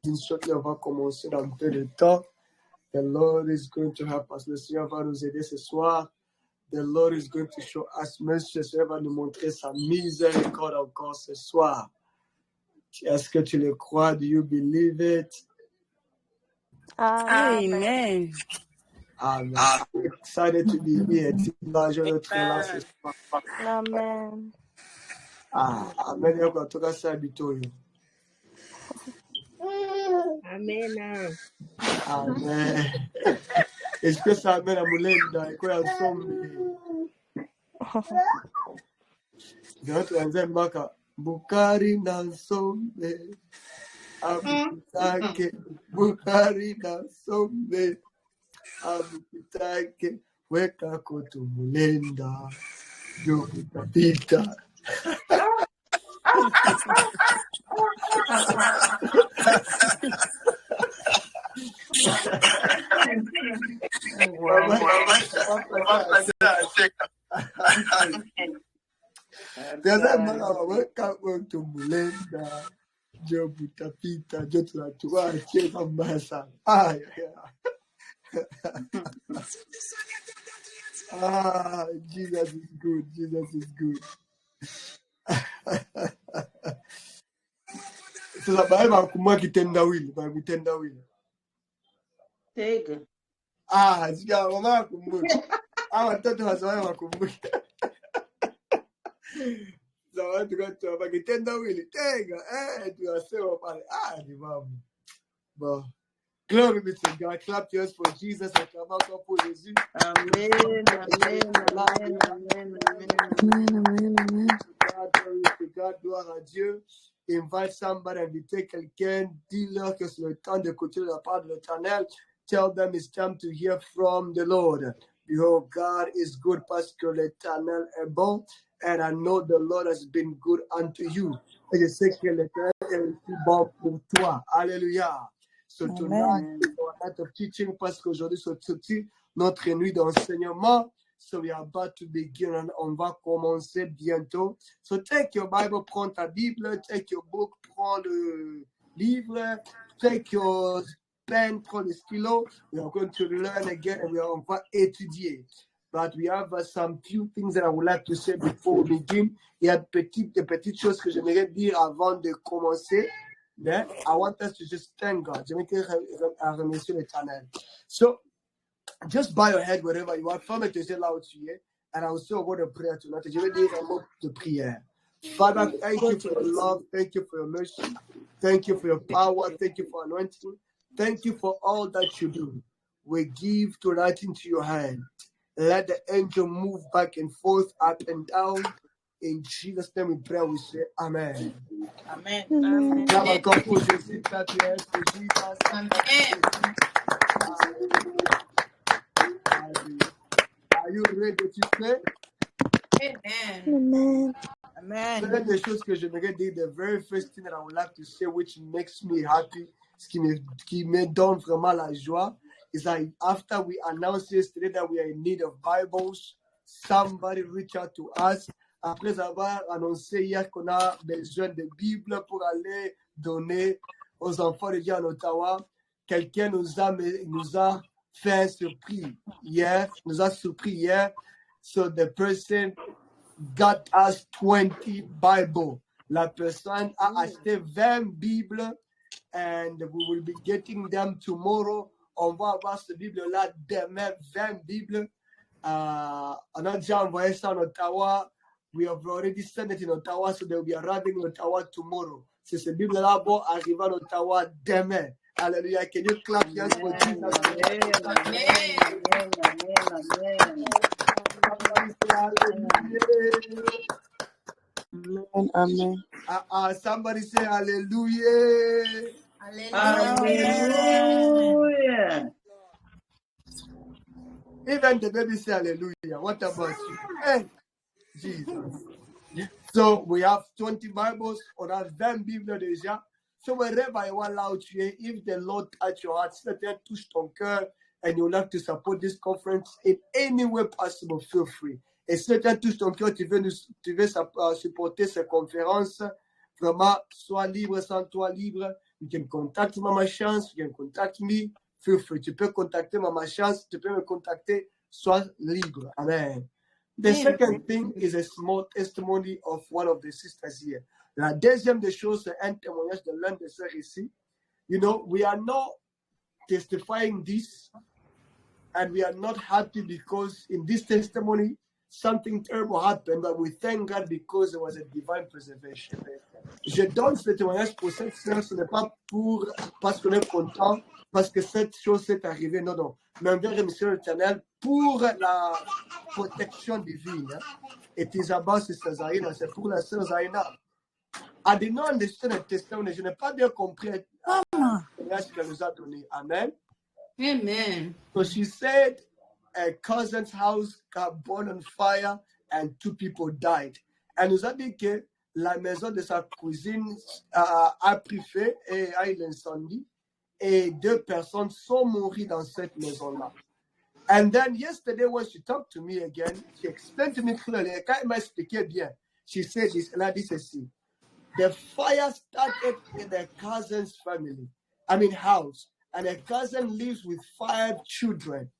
Shortly, on va commencer dans peu de temps. The Lord is going to help us. Le Seigneur va nous aider ce soir. The Lord is going to show us mercy. Le Seigneur va nous montrer sa miséricorde encore ce soir. Est-ce que tu le crois? Do you believe it? Amen. Amen. I'm excited to be here. Amen. Amen. Amen. Amen. Est-ce que ça amène à Moulenda? Quoi ensemble? Bukari Nansombe. Abukitake. Bukari Nansombe. Abukitake. Weka koto Mulenda. Jokutapita. Weka koto Mulenda. Jokutapita. Jotulatua. Cheka mbasa. Jesus is good. Jesus is good. Sasa bae bakumwa kitendawili, ba kitendawili. Tega. Sija mama kumbuka. Watoto wazoea wakumbuka. Zawadi tukatoa ba kitendawili. Tega, tunasema pale. Ni mama. Bon. Glory be to God. Clap your hands for Jesus. Acclamons pour Jésus. Amen. Amen. Amen. Amen. Amen. Glory to God. Gloire à Dieu. Invite somebody, invitez quelqu'un. Dis-leur que c'est le temps d'écouter la part de l'Éternel. Tell them it's time to hear from the Lord. Behold, God is good parce que l'Éternel est bon. And I know the Lord has been good unto you. Et je sais que l'Éternel est aussi bon pour toi. Alléluia. So tonight is our night of teaching parce qu'aujourd'hui c'est notre nuit d'enseignement. So we are about to begin and on va commencer bientôt. So take your Bible, prends ta Bible, take your book, prends le livre, take your pen, prends le stylo. We are going to learn again and on va étudier. But we have some few things that I would like to say before we begin. Il y a des petites choses que j'aimerais dire avant de commencer. Then I want us to just thank God. So just bow your head wherever you are. Ferme tes yeux là où tu es. And I will say a word of prayer tonight. Je vais dire un mot de prière. Father, thank you for your love. Thank you for your mercy. Thank you for your power. Thank you for anointing. Thank you for all that you do. We give tonight into your hand. Let the angel move back and forth, up and down. In Jesus' name we pray, we say Amen. Amen. Amen. Clap encore pour Jésus, clap your hands for Jesus. Amen. Are you ready to pray? Amen. Amen. Amen. L'une des choses que j'aimerais dire, the very first thing that I would like to say, which makes me happy, ce qui me donne vraiment la joie, is that after we announced yesterday that we are in need of Bibles, somebody reached out to us. Après avoir annoncé hier qu'on a besoin de Bibles pour aller donner aux enfants de Dieu en Ottawa, quelqu'un nous a fait un surpris hier, nous a surpris hier. So the person got us 20 Bibles. La personne a acheté 20 Bibles and we will be getting them tomorrow. On va avoir ce Bible-là demain, 20 Bibles. On a déjà envoyé ça en Ottawa. We have already sent it in Ottawa, so they will be arriving in Ottawa tomorrow. C'est ce Bible-là va arriver en Ottawa demain. Hallelujah. Can you clap your hands for Jesus? Amen. Somebody say hallelujah. Hallelujah. Even the baby say hallelujah. What about you? Hey, Jesus. So we have 20 Bibles. On a 20 Bibles déjà. So wherever you are là où tu es, if the Lord touch your heart, si Satan touche ton cœur, and you would like to support this conference in any way possible, feel free. Et si Satan touche ton cœur, tu veux supporter cette conférence, vraiment, sois libre, sens-toi libre. You can contact Mama Chance, you can contact me. Feel free. Tu peux contacter Mama Chance, tu peux me contacter. Sois libre. Amen. The second thing is a small testimony of one of the sisters here. La deuxième des choses, c'est un témoignage de l'un de sœurs ici. You know, we are not testifying this, and we are not happy because in this testimony, something terrible happened, but we thank God because there was a divine preservation. Je donne ce témoignage pour cette sœur, ce n'est pas parce qu'on est content, parce que cette chose s'est arrivée, non, non. Mais on vient remercier l'Éternel pour la protection divine. It is about Sister Zaina, c'est pour la sœur Zaina. I did not understand the testimony. Je n'ai pas bien compris le témoignage qu'elle nous a donné. Amen. Amen. So she said a cousin's house got burned on fire and 2 people died. Elle nous a dit que la maison de sa cousine a pris feu et a eu l'incendie et 2 personnes sont mortes dans cette maison-là. And then yesterday when she talked to me again, she explained to me clearly, quand elle m'a expliqué bien, she said this, elle a dit ceci. The fire started in a cousin's family, house, and a cousin lives with 5 children,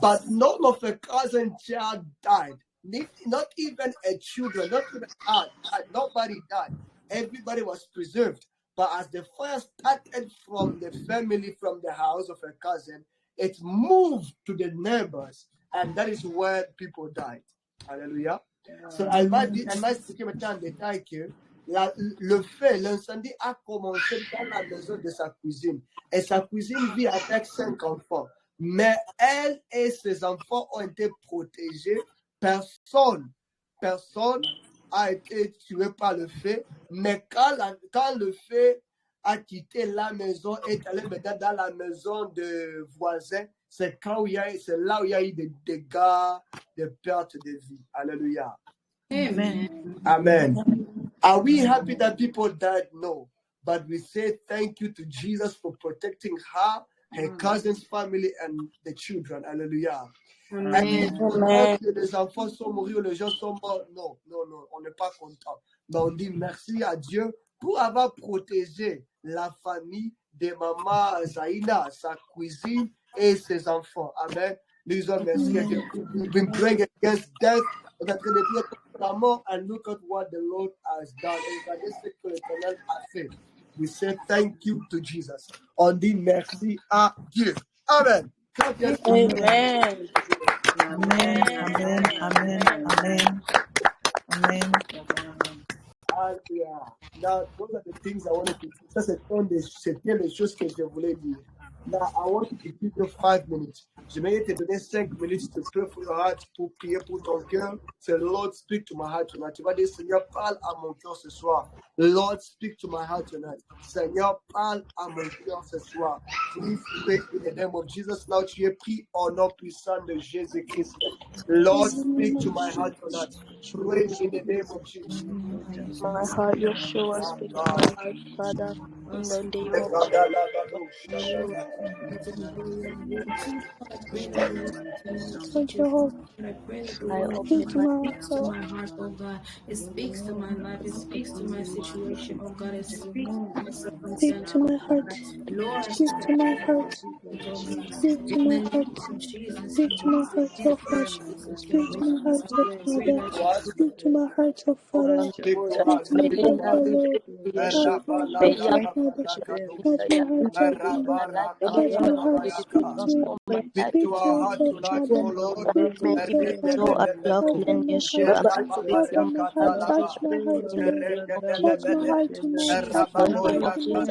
but none of the cousin child died. Not even a children, not even nobody died. Everybody was preserved. But as the fire started from the family, from the house of a cousin, it moved to the neighbors, and that is where people died. Hallelujah. So elle m'a expliqué maintenant en détail que l'incendie a commencé dans la maison de sa cousine. Et sa cousine vit avec 5 enfants. Mais elle et ses enfants ont été protégés. Personne a été tué par le feu. Mais quand le feu a quitté la maison et est allé maintenant dans la maison de voisins, c'est là où il y a eu des dégâts, des pertes de vie. Alléluia. Amen. Amen. Are we happy that people died? No. But we say thank you to Jesus for protecting her cousin's family, and the children. Hallelujah. Amen. Que les enfants sont morts, les gens sont morts. Non, on n'est pas content. Mais on dit merci à Dieu pour avoir protégé la famille de Maman Zaina, sa cousine et ses enfants. Amen. Nous disons merci. We've been praying against death. On est en train de dire la mort, and look at what the Lord has done. Et regardez ce que l'Éternel a fait. We say thank you to Jesus. On dit merci à Dieu. Amen. Amen. Amen. Now, those are the things I wanted to. Ça, c'était les choses que je voulais dire. Now, I want to give you 5 minutes. Je vais te donner 5 minutes to pray for your heart, pour prier pour ton cœur. Say, Lord, speak to my heart tonight. Tu vas dire, Seigneur, parle à mon cœur ce soir. Lord, speak to my heart tonight. Seigneur, parle à mon cœur ce soir. Please pray in the name of Jesus. Now, tu es pris au nom puissant de Jésus-Christ. Lord, speak to my heart tonight. Pray in the name of Jesus. My heart, Yeshua, speak to my heart, Father, in the name of Yeshua. I open my Speaks to my heart, oh God. It speaks to my life. It speaks to my situation, oh God. It speaks to my circumstance. Speak to my heart. Lord, Speak to my heart. Speak to my heart. Speak to my heart, oh Father. Speak to my heart, oh Father. Speak to my heart, oh Father. Speak to my heart, oh Lord. Touch my life, oh Father. Touch my heart, oh God. Touch my heart, speak to me. Speak to our heart, oh Father. Speak to us, oh Father. Yeshua, touch my heart, touch my heart tonight. Touch my heart tonight, touch my heart tonight.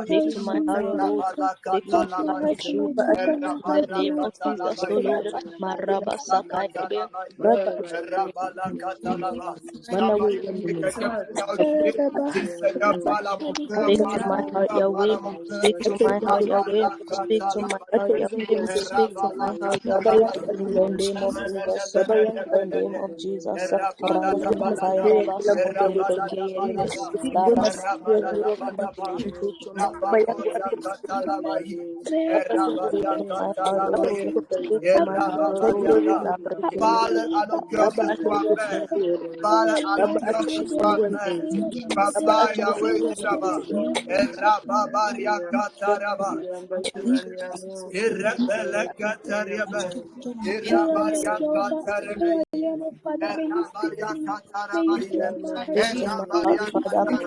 Speak to my heart, Lord. Speak to my heart, Jehovah. In the name of Jesus, O Lord. Maraba Sakai, Speak to my heart, Yahweh. Speak to my heart, Yahweh. Speak to my heart, Yahweh. Speak to my heart, Yahweh. In the name of Jesus. In the name of Jesus. Parle à nos cœurs ce soir, Père. Parle à nos cœurs ce soir, Père. Papa Yahweh Shabbat. Erababaria kataraba. Irabele katariaba. Irabaria katarebe. Erabaria kataraba. Speak to my heart, Erabaria Father. kataraba.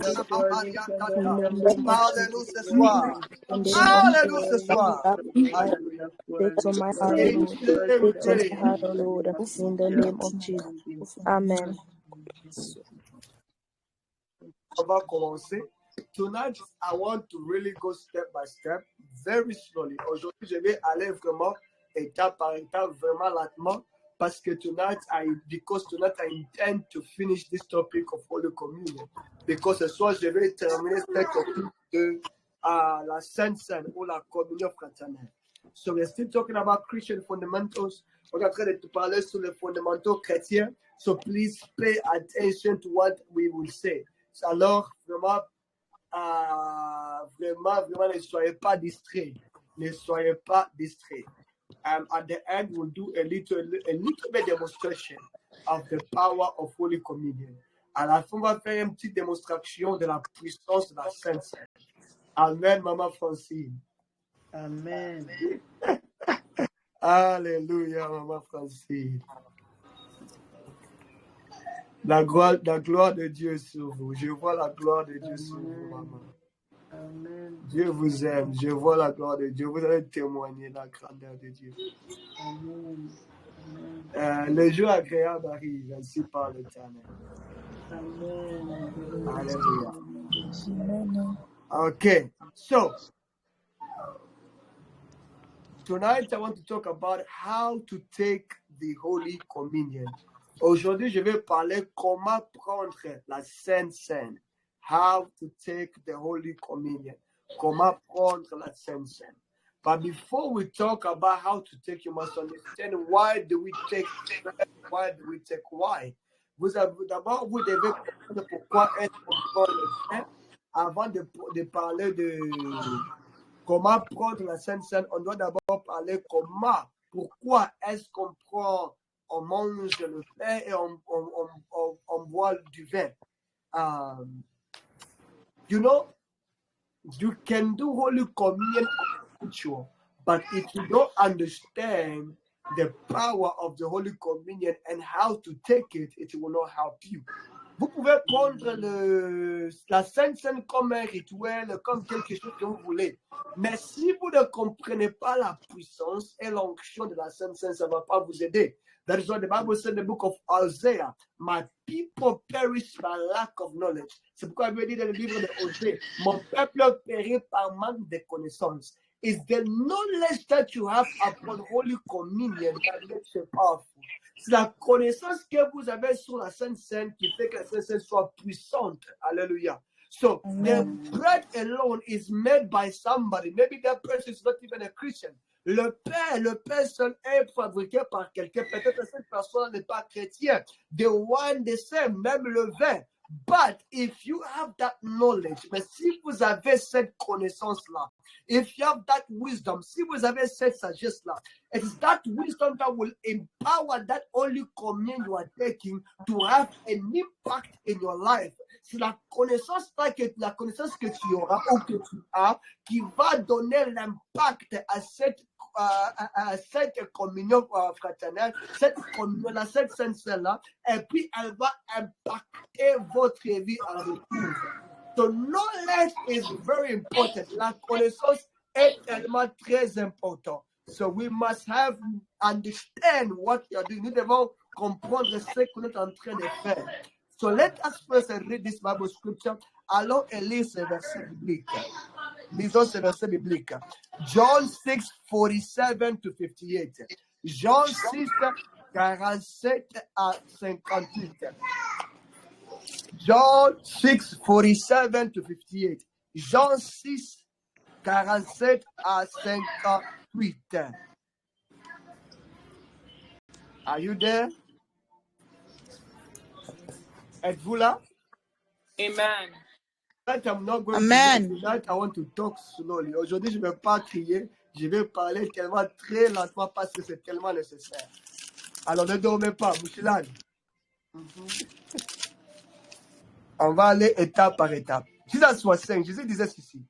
Erabaria In kataraba. the name of Parle-nous ce soir. in the name of Parle-nous ce soir. Jesus. Alléluia. Speak to my heart, O In Lord. Jesus' Speak to my name. heart, O Lord. In the name of Jesus. Amen. On va commencer. Tonight, I want to really go step by step, very slowly. Aujourd'hui, je vais aller vraiment étape par étape, vraiment lentement, parce que because tonight I intend to finish this topic of Holy Communion. Because ce soir, je vais terminer cette topic de la Sainte Seine ou la communion fraternelle. So we're still talking about Christian fundamentals. On est en train de te parler sur les fondamentaux chrétiens. So please pay attention to what we will say. Alors, vraiment, ne soyez pas distraits. Ne soyez pas distraits. At the end, we'll do a little bit demonstration of the power of Holy Communion. À la fin, on va faire une petite démonstration de la puissance de la Sainte Seine. Amen, Maman Francine. Amen. Alléluia, Maman Francine. La gloire de Dieu sur vous. Je vois la gloire de Dieu sur vous, maman. Amen. Dieu vous aime. Je vois la gloire de Dieu. Vous allez témoigner la grandeur de Dieu. Amen. Le jour agréable arrive ainsi par l'Éternel. Amen. Alléluia. Amen. Okay, so tonight I want to talk about how to take the Holy Communion. Aujourd'hui, je vais parler comment prendre la Sainte Seine. How to take the Holy Communion. Comment prendre la Sainte Seine. But before we talk about how to take, you must understand why do we take why do we take why. D'abord, vous devez comprendre pourquoi est-ce qu'on prend le pain. Avant de parler de comment prendre la Sainte Seine, on doit d'abord parler pourquoi est-ce qu'on prend, on mange le pain et on boit du vin. You know, you can do Holy Communion as a ritual, but if you don't understand the power of the Holy Communion and how to take it, it will not help you. Vous pouvez prendre la Sainte Seine comme un rituel, comme quelque chose que vous voulez. Mais si vous ne comprenez pas la puissance et l'onction de la Sainte Seine, ça ne va pas vous aider. That is why the Bible said in the book of Isaiah, my people perish by lack of knowledge. C'est pourquoi il dit dans le livre de Osée, mon peuple périt par manque de connaissances. It's the knowledge that you have upon Holy Communion that makes you powerful. C'est la connaissance que vous avez sur la Sainte Seine qui fait que la Sainte Seine soit puissante. Alléluia. So, the bread alone is made by somebody. Maybe that person is not even a Christian. Le pain seul est fabriqué par quelqu'un. Peut-être que cette personne n'est pas chrétienne. The wine, the same, même le vin. But if you have that knowledge, mais si vous avez cette connaissance-là, if you have that wisdom, si vous avez cette sagesse-là, it is that wisdom that will empower that Holy Communion you are taking to have an impact in your life. C'est la connaissance que tu auras ou que tu as qui va donner l'impact à cette communion fraternelle, cette communion-là, cette Sainte-Seine-là, et puis elle va impacter votre vie en retour. So knowledge is very important. La connaissance est tellement très important. So we must understand what we are doing. Nous devons comprendre ce qu'on est en train de faire. So let us first read this Bible scripture. Allons lire ce verset biblique. Lisons ce verset biblique. John 6, 47 to 58. Jean 6, 47 à 58. John 6, 47 to 58. Jean 6, 47 à 58. Are you there? Êtes-vous là? Amen. Tonight I'm not going Amen. to tonight I want to talk slowly. Aujourd'hui, je ne vais pas crier, je vais parler tellement très lentement parce que c'est tellement nécessaire. Alors ne dormez pas, Mouchilane. On va aller étape par étape. Jesus was saying, Jésus disait ceci.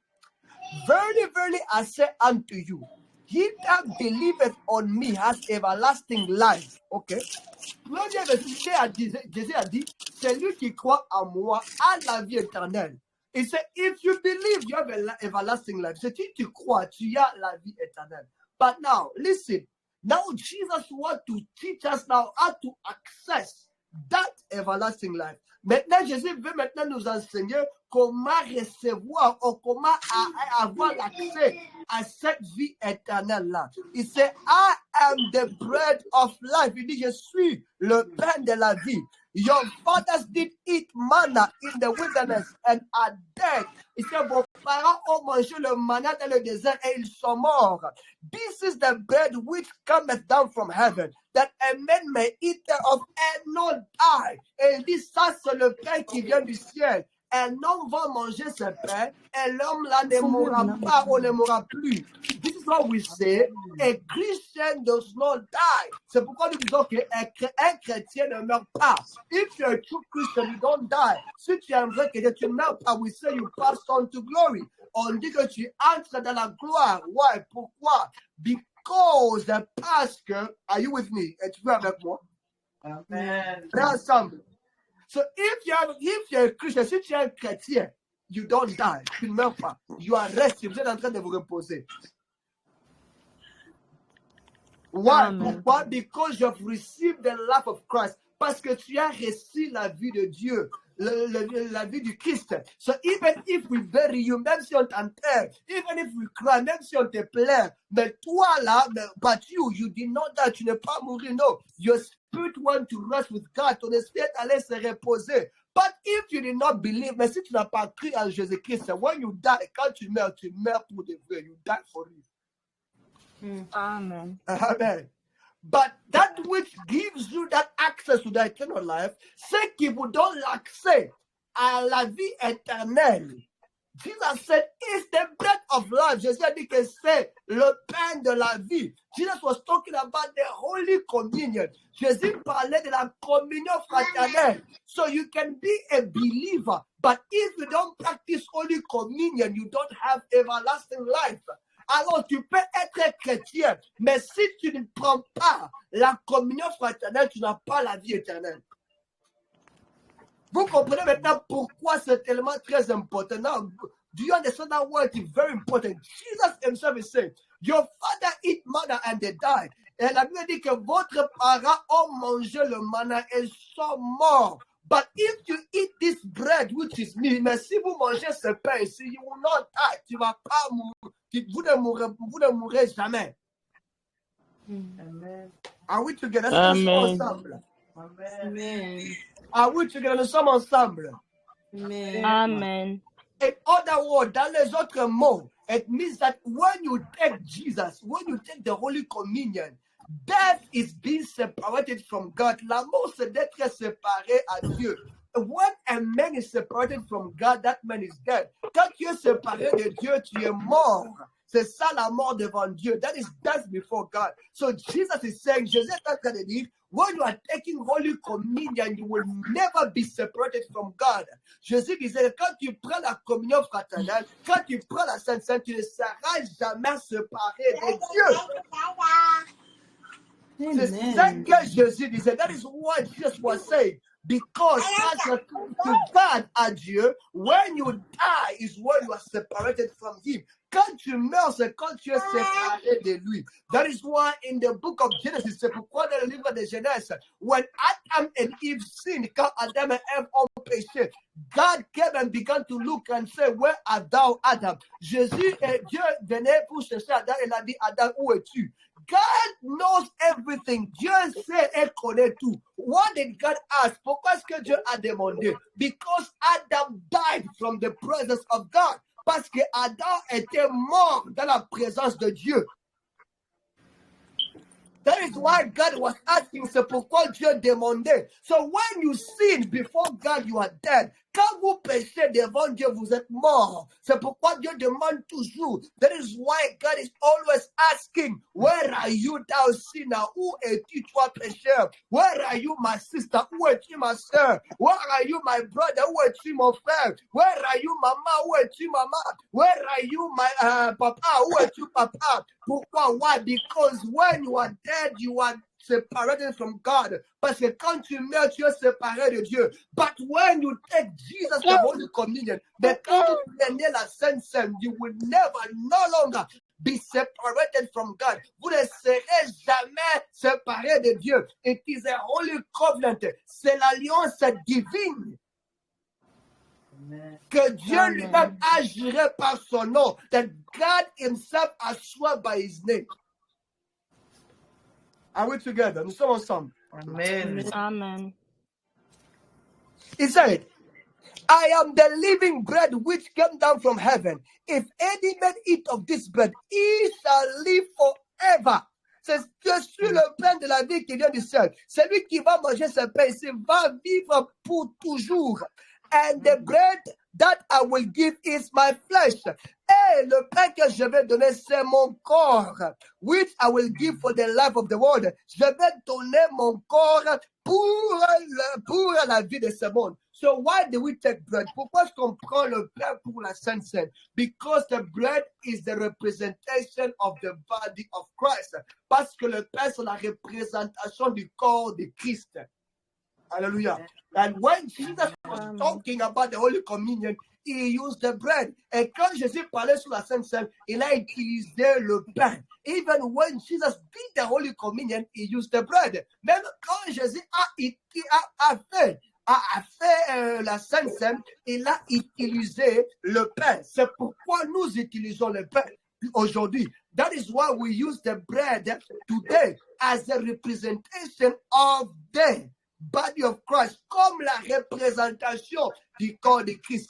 Verily, verily, I say unto you, he that believeth on me has everlasting life. Okay. Premier verset, Jésus a dit, celui qui croit en moi a la vie éternelle. Il said, if you believe, you have everlasting life. Si tu crois, tu as la vie éternelle. But now, listen. Now Jesus wants to teach us now how to access that everlasting life. Maintenant, Jésus veut maintenant nous enseigner comment recevoir ou comment avoir l'accès à cette vie éternelle-là. Il dit, I am the bread of life. Il dit, je suis le pain de la vie. Your fathers did eat manna in the wilderness and are dead. Il dit, vos parents ont mangé le manna dans le désert et ils sont morts. This is the bread which cometh down from heaven, that a man may eat thereof and not die. Et il dit, ça c'est le pain qui vient du ciel. Un homme va manger ce pain et l'homme là ne mourra pas ou ne mourra plus. This is what we say, a Christian does not die. C'est pourquoi nous disons qu'un chrétien ne meurt pas. If you're a true Christian, you don't die. Si tu es un vrai chrétien, tu ne meurs pas. We say you pass on to glory. On dit que tu entres dans la gloire. Ouais, pourquoi? Because, parce que, are you with me? Es-tu avec moi? Amen. Ensemble. So if you're a Christian, si tu es un chrétien, you don't die. Tu ne meurs pas. You are resting. Vous êtes en train de vous reposer. Why? Pourquoi? Because you have received the life of Christ. Parce que tu as reçu la vie de Dieu. La vie du Christ. So even if we bury you, même si on t'enterre, even if we cry, même si on te plaint, mais toi là, but you did not die, tu n'es pas mourir, no. Your spirit wants to rest with God, ton esprit allait se reposer. But if you did not believe, mais si tu n'as pas cru en Jésus-Christ, when you die, quand tu meurs pour de vrai, you die for real. Amen. Amen. But that which gives you that access to the eternal life, c'est qui vous donne l'accès à la vie éternelle. Jesus said, it's the bread of life. Jésus a dit que c'est le pain de la vie. Jesus was talking about the Holy Communion. Jésus parlait de la communion fraternelle. So you can be a believer, but if you don't practice Holy Communion, you don't have everlasting life. Alors, tu peux être chrétien, mais si tu ne prends pas la communion fraternelle, tu n'as pas la vie éternelle. Vous comprenez maintenant pourquoi c'est tellement très important. Now, do you understand that word is very important? Jesus himself is saying, your father eat manna and they died. Et la Bible dit que votre parents ont mangé le manna et sont morts. But if you eat this bread, which is me, mais si vous mangez ce pain ici, you will not die. Tu vas pas mourir. Vous ne mourrez jamais. Amen. Are we together? Amen. Ensemble. Amen. Are we together? Nous sommes ensemble. Amen. Amen. In other words, dans les autres mots, it means that when you take Jesus, when you take the Holy Communion, death is being separated from God. La mort, c'est d'être séparé à Dieu. When a man is separated from God, that man is dead. Quand tu es séparé de Dieu, tu es mort. C'est ça la mort devant Dieu. That is death before God. So Jesus is saying, Jésus est en train de dire, when you are taking Holy Communion, you will never be separated from God. Jésus disait, quand tu prends la communion fraternelle, quand tu prends la Sainte Seine, tu ne seras jamais séparé de Dieu. C'est ça que Jésus disait. That is what Jesus was saying. Because as to God, à Dieu, when you die is when you are separated from Him. Quand tu meurs, c'est quand tu es séparé de lui. That is why in the book of Genesis, c'est pourquoi dans le livre de Genèse, when Adam and Eve sinned, quand Adam et Ève ont péché, God came and began to look and say, where art thou, Adam? Jésus et Dieu venaient pour chercher Adam et il a dit, Adam, où es-tu? God knows everything. Dieu sait et connaît tout. What did God ask? Pourquoi est-ce que Dieu a demandé? Because Adam died from the presence of God. Parce que Adam était mort dans la présence de Dieu. That is why God was asking, c'est pourquoi Dieu demandait. So when you sin before God, you are dead. Quand vous péchez devant Dieu, vous êtes mort. C'est pourquoi Dieu demande toujours. That is why God is always asking, where are you, thou sinner? Où es-tu, toi pécheur? Where are you, my sister? Où es-tu, ma soeur? Where are you, my brother? Où es-tu, mon frère? Where are you, maman? Où es-tu, maman? Where are you, my papa? Où es-tu, papa? Pourquoi? Why? Because when you are dead, you are separated from God. Parce que quand tu meurs, tu es séparé de Dieu. But when you take Jesus, the Holy Communion, mais quand vous prenez la Sainte Seine, you will never, no longer be separated from God. Vous ne serez jamais séparés de Dieu. It is a holy covenant. C'est l'alliance divine. Que Dieu lui-même a juré par son nom. That God himself has sworn by his name. Are we together? Nous sommes ensemble. Amen. Amen. He said, I am the living bread which came down from heaven. If any man eat of this bread, he shall live forever. C'est je suis le pain de la vie qui vient du ciel. Celui qui va manger ce pain ici va vivre pour toujours. And the bread that I will give is my flesh. Et le pain que je vais donner, c'est mon corps, which I will give for the life of the world. Je vais donner mon corps pour la vie de ce monde. So why do we take bread? Pourquoi est-ce qu'on prend le pain pour la Sainte Seine? Because the bread is the representation of the body of Christ. Parce que le pain, c'est la représentation du corps de Christ. Hallelujah. And when Jesus was talking about the Holy Communion, he used the bread. Et quand Jésus parlait sur la Sainte Seine, il a utilisé le pain. Even when Jesus did the Holy Communion, he used the bread. Même quand Jésus a fait la Sainte Seine, il a utilisé le pain. C'est pourquoi nous utilisons le pain aujourd'hui. That is why we use the bread today as a representation of the body of Christ, comme la représentation du corps de Christ.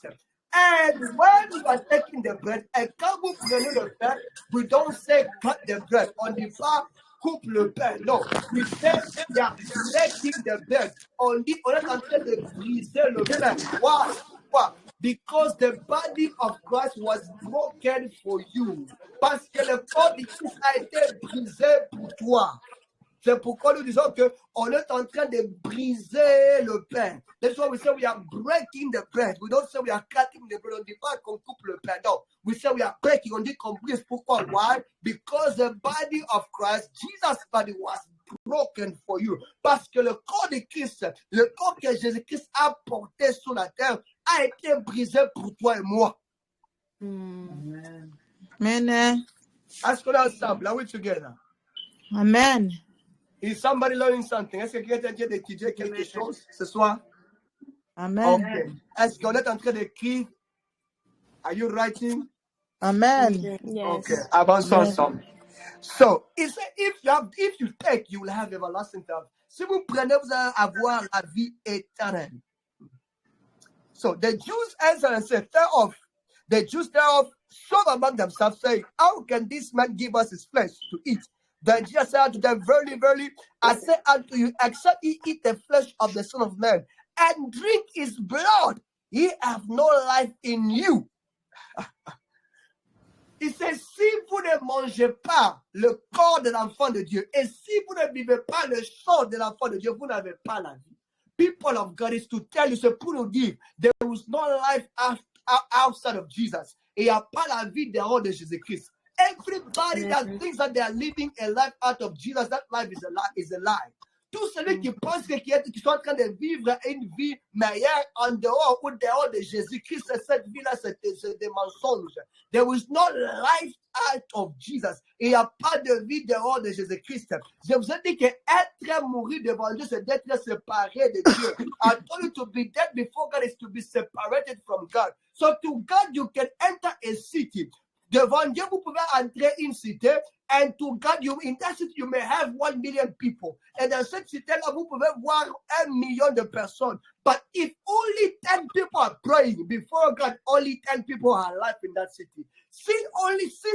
And when we are taking the bread, et quand vous prenez le pain, we don't say cut the bread. On dit pas coupe le pain. No, we say we are breaking the bread. On dit on est en train de briser le pain. Why? Why? Because the body of Christ was broken for you. Parce que le corps de Christ a été brisé pour toi. C'est pourquoi nous disons qu'on est en train de briser le pain. That's why we say we are breaking the bread. We don't say we are cutting the bread. On ne dit pas qu'on coupe le pain. No, we say we are breaking. On dit qu'on brise. Pourquoi? Why? Because the body of Christ, Jesus' body was broken for you. Parce que le corps de Christ, le corps que Jésus-Christ a porté sur la terre, a été brisé pour toi et moi. Amen. Amen. Est-ce qu'on est ensemble? Are we together? Amen. Is somebody learning something? Est-ce que quelqu'un vient d'étudier quelque chose ce soir? Amen. Okay. Est-ce qu'on est en train d'écrire? Are you writing? Amen. Yes. Okay. Avançons ensemble. So, if you take, you will have everlasting life. Si vous prenez, vous allez avoir la vie éternelle. So, the Jews answered and said, the Jews thereof strove among themselves, saying, how can this man give us his flesh to eat? Then Jesus said unto them, verily, verily, I say unto you, except ye eat the flesh of the Son of Man, and drink his blood, ye have no life in you. Il said, si vous ne mangez pas le corps de l'enfant de Dieu, et si vous ne vivez pas le sang de l'enfant de Dieu, vous n'avez pas la vie. People of God is to tell you, c'est pour nous dire, there is no life outside of Jesus. Et il n'y a pas la vie dehors de Jésus-Christ. Everybody that thinks that they are living a life out of Jesus, that life is a lie. Tous ceux qui pensent qu'ils sont en train de vivre une vie meilleure en dehors ou dehors de Jésus-Christ, cette vie-là, c'est des mensonges. There is no life out of Jesus. Il n'y a pas de vie dehors de Jésus-Christ. Je vous ai dit que être mourir devant Dieu, c'est d'être séparé de Dieu. I told you to be dead before God is to be separated from God. So to God, you can enter a city. Devant Dieu, vous pouvez entrer une cité And to God, you in that city, you may have 1 million people. And dans cette cité-là, vous pouvez voir 1 million de personnes. But if only 10 people are praying before God, only 10 people are alive in that city. Si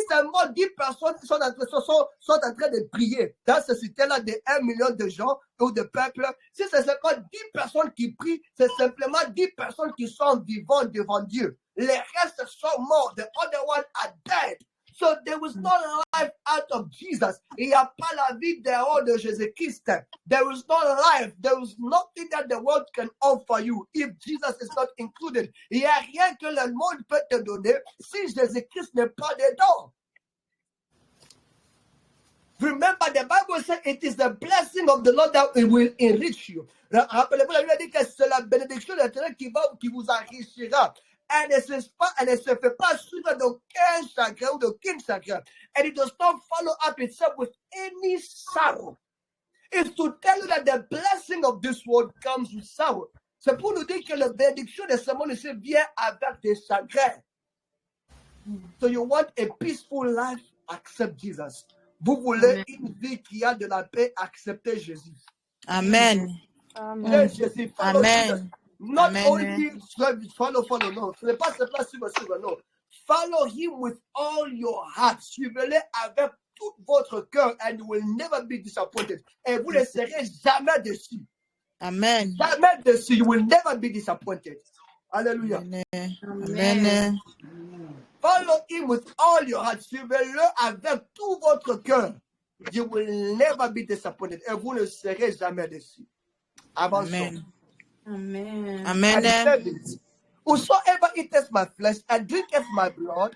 seulement 10 personnes sont en train de prier dans cette cité-là de 1 million de gens ou de peuples, si c'est seulement 10 personnes qui prient, c'est simplement 10 personnes qui sont vivantes devant Dieu. Les restes sont morts. The other ones are dead. So there was no life out of Jesus. Il n'y a pas la vie dehors de Jésus-Christ. There is no life. There is nothing that the world can offer you if Jesus is not included. Il n'y a rien que le monde peut te donner si Jésus-Christ n'est pas dedans. Remember, the Bible says it is the blessing of the Lord that it will enrich you. Rappelez-vous, la Bible dit que c'est la bénédiction de l'Éternel qui vous enrichira. Elle ne se fait pas suivre d'aucun chagrin ou d'aucun chagrin. And it does not follow up itself with any sorrow. It's to tell you that the blessing of this world comes with sorrow. C'est pour nous dire que la bénédiction de ce monde ici vient avec des chagrins. So you want a peaceful life, accept Jesus. Vous voulez une vie qui a de la paix, acceptez Jésus. Amen. Amen. Jésus, Amen. Not Amen. only follow, no. Ce n'est pas simplement suivre, non. Follow him with all your heart. Suivez-le avec tout votre cœur and you will never be disappointed. Et vous ne serez jamais déçus. Amen. Jamais déçus. You will never be disappointed. Hallelujah. Amen. Amen. Follow him with all your heart. Suivez-le avec tout votre cœur. You will never be disappointed. Et vous ne serez jamais déçus. Avançons. Amen. Amen. Amen. And he said this, whosoever eateth my flesh and drinketh my blood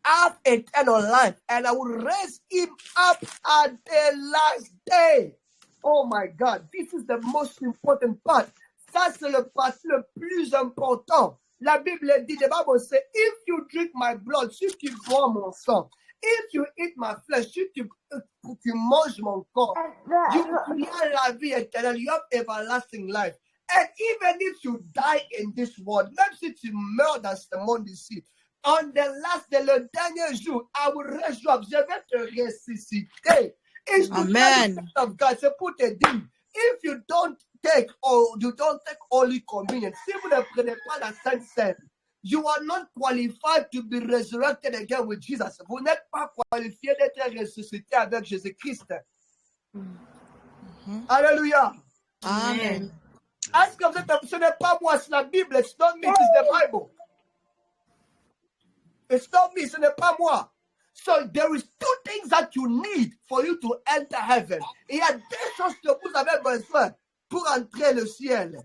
hath eternal life, and I will raise him up at the last day. Oh my God, this is the most important part. Ça, c'est le parti le plus important. La Bible dit, the Bible says, if you drink my blood, si tu bois mon sang, if you eat my flesh, si tu manges mon corps, you have la vie éternelle, you have everlasting life. And even if you die in this world, même si tu meurs dans ce monde ici, on the last day, le dernier jour, I will raise you up. Je vais te ressusciter. It's to Amen. tell you of God. C'est pour te dire, if you don't take Holy Communion, si vous ne prenez pas la Sainte Seine, you are not qualified to be resurrected again with Jesus. Vous n'êtes pas qualifié d'être ressuscité avec Jésus-Christ. Alléluia. Amen. Est-ce que ce n'est pas moi, c'est la Bible. It's not me, it's the Bible. It's not me, ce n'est pas moi. So there is 2 things that you need for you to enter heaven. Il y a 2 choses que vous avez besoin pour entrer le ciel.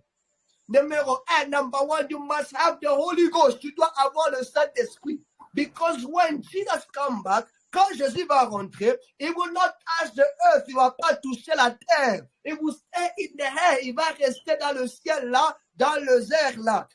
Numéro 1, number 1, you must have the Holy Ghost. Tu dois avoir le Saint-Esprit. Because when Jesus comes back, quand Jésus va rentrer, he will not touch the earth. Il ne va pas toucher la terre. He will stay in the air. Il va rester dans le ciel là, dans les airs là.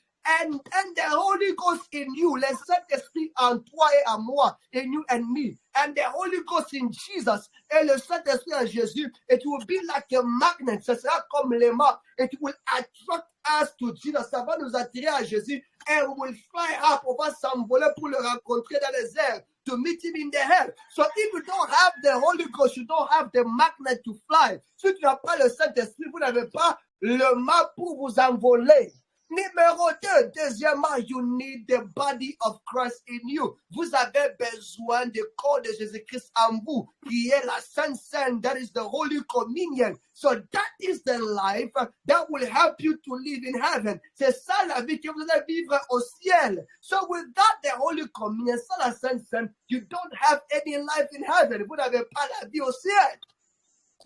And the Holy Ghost in you, le Saint-Esprit en toi et en moi, in you and me. And the Holy Ghost in Jesus, et le Saint-Esprit en Jésus, it will be like a magnet. Ce sera comme l'aimant. It will attract us to Jesus. Ça va nous attirer à Jésus. And we will fly up. On va s'envoler pour le rencontrer dans les airs. To meet him in the air. So if you don't have the Holy Ghost, you don't have the magnet to fly. Si tu n'as pas le Saint-Esprit, vous n'avez pas le mât pour vous envoler. Numéro 2, deuxièmement, you need the body of Christ in you. Vous avez besoin du corps de Jésus-Christ en vous, qui est la Sainte Seine, that is the Holy Communion. So that is the life that will help you to live in heaven. C'est ça la vie que vous allez vivre au ciel. So without the Holy Communion, sans la Sainte Seine, you don't have any life in heaven. Vous n'avez pas la vie au ciel.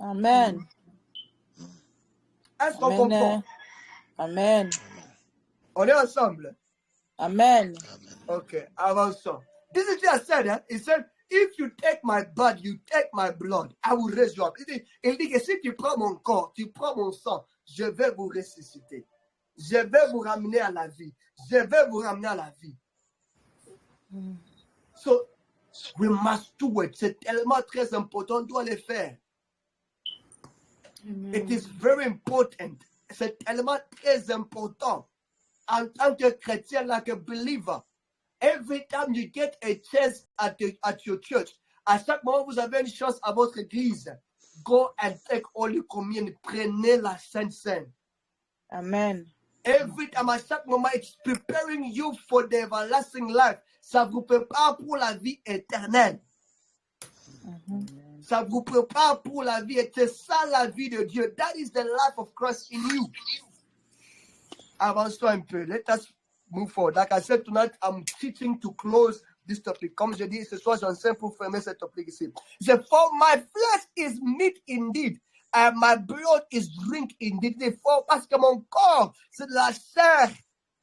Amen. Est-ce qu'on comprend? Amen. On est ensemble. Amen. Okay, avançons. This is just said, he said, if you take my blood, you take my blood, I will raise you up. Il dit que si tu prends mon corps, tu prends mon sang, je vais vous ressusciter. Je vais vous ramener à la vie. Je vais vous ramener à la vie. So, we must do it. C'est tellement très important, on doit le faire. It is very important. C'est tellement très important. En tant que chrétien, like a believer, every time you get a chance at your church, À chaque moment, vous avez une chance à votre église. Go and take Holy Communion. Prenez la Sainte Seine. Amen. Every time, à chaque moment, it's preparing you for the everlasting life. Ça vous prépare pour la vie éternelle. Ça vous prépare pour la vie éternelle. C'est ça la vie de Dieu. That is the life of Christ in you. Avance-toi un peu. Let us move forward. Like I said tonight, I'm teaching to close this topic. Comme je dis, ce soir, j'enseigne pour fermer ce topic ici. He said, for my flesh is meat indeed, and my blood is drink indeed. Parce que mon corps, c'est de la chair,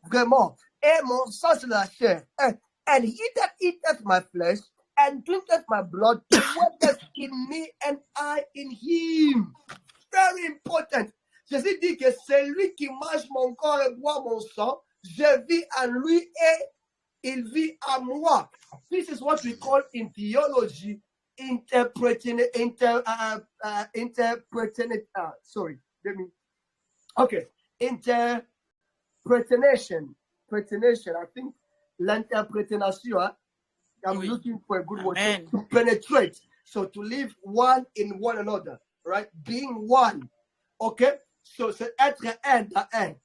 vraiment. Et mon sang, c'est de la chair. And he that eateth my flesh and drinketh my blood dwelleth in me and I in him. Very important. Jésus dit que c'est lui qui mange mon corps et boit mon sang. Je vis en lui et il vit en moi. This is what we call in theology interpretation. I think l'interprétation. I'm looking for a good word. To penetrate. So to live one in one another, right? Being one. Okay? So c'est être un dans un.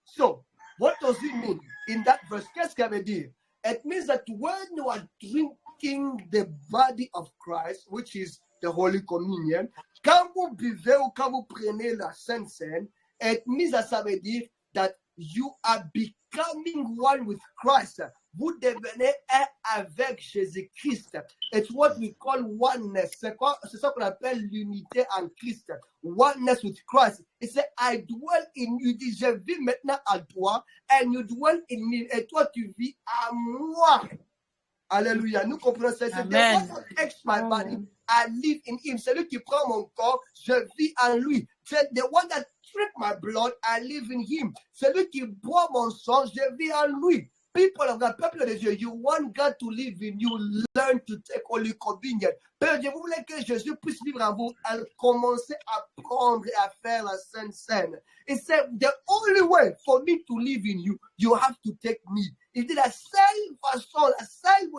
So, what does it mean in that verse? Qu'est-ce qu'elle veut dire? It means that when you are drinking the body of Christ, which is the Holy Communion, quand vous buvez ou quand vous prenez la Sainte Seine, it means that ça veut dire that you are becoming one with Christ. Vous devenez un avec Jésus-Christ. It's what we call oneness. C'est ça qu'on appelle l'unité en Christ. Oneness with Christ. It says, I dwell in you. Il dit, je vis maintenant à toi, and you dwell in me. Et toi, tu vis à moi. Alléluia. Nous comprenons ça. C'est the one that takes my body, I live in him. C'est lui qui prend mon corps, je vis en lui. C'est the one that drink my blood, I live in him. C'est lui qui boit mon sang, je vis en lui. People of God, peuple de Dieu, you want God to live in you, learn to take Holy Communion. Père Dieu, vous voulez que Jésus puisse vivre en vous, commencer à prendre et à faire la Sainte Seine. He said, the only way for me to live in you, you have to take me. Il dit la seule façon,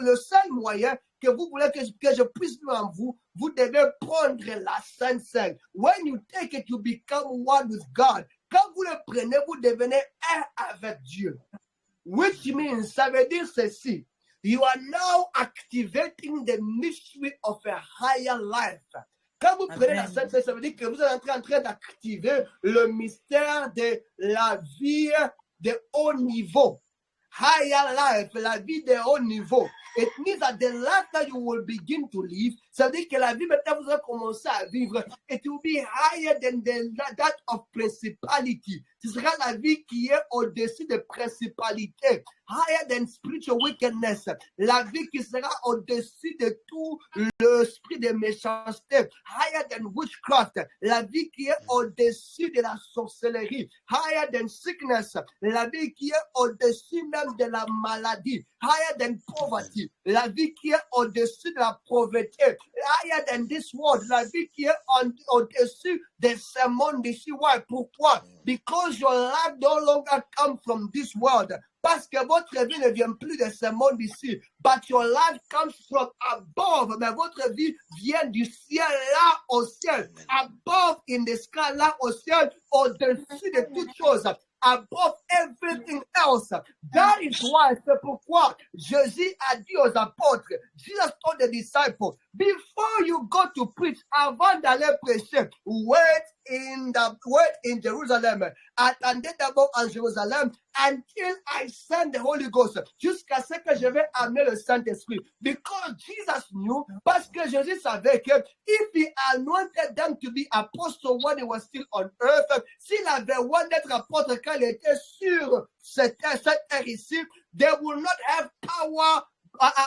le seul moyen que vous voulez que je puisse vivre en vous, vous devez prendre la Sainte Seine. When you take it, you become one with God. Quand vous le prenez, vous devenez un avec Dieu. Which means, ça veut dire ceci. You are now activating the mystery of a higher life. Quand vous prenez la Sainte Seine, ça veut dire que vous êtes en train d'activer le mystère de la vie de haut niveau. Higher life, la vie de haut niveau. It means that the life that you will begin to live, ça veut dire que la vie maintenant vous allez commencer à vivre, it will be higher than that of principality. Ce sera la vie qui est au-dessus des principalités. Higher than spiritual wickedness. La vie qui sera au-dessus de tout l'esprit de méchanceté. Higher than witchcraft. La vie qui est au-dessus de la sorcellerie. Higher than sickness. La vie qui est au-dessus même de la maladie. Higher than poverty. La vie qui est au-dessus de la pauvreté. Higher than this world. La vie qui est au-dessus de ce monde d'ici. Why? Pourquoi? Because your life no longer comes from this world. Parce que votre vie ne vient plus de ce monde ici. But your life comes from above. Mais votre vie vient du ciel là au ciel. Above in the sky là au ciel. Au-dessus de toutes choses. Above everything else. That is why, c'est pourquoi Jésus a dit aux apôtres, Jesus told the disciples, before you go to preach, avant d'aller prêcher, wait in Jerusalem. Attendez d'abord en Jérusalem until I send the Holy Ghost. Jusqu'à ce que je vais amener le Saint-Esprit. Because Jesus knew, parce que Jésus savait que if he anointed them to be apostles when he was still on earth, s'il avait oué d'être apôtre quand il était sur cette terre ici, they will not have power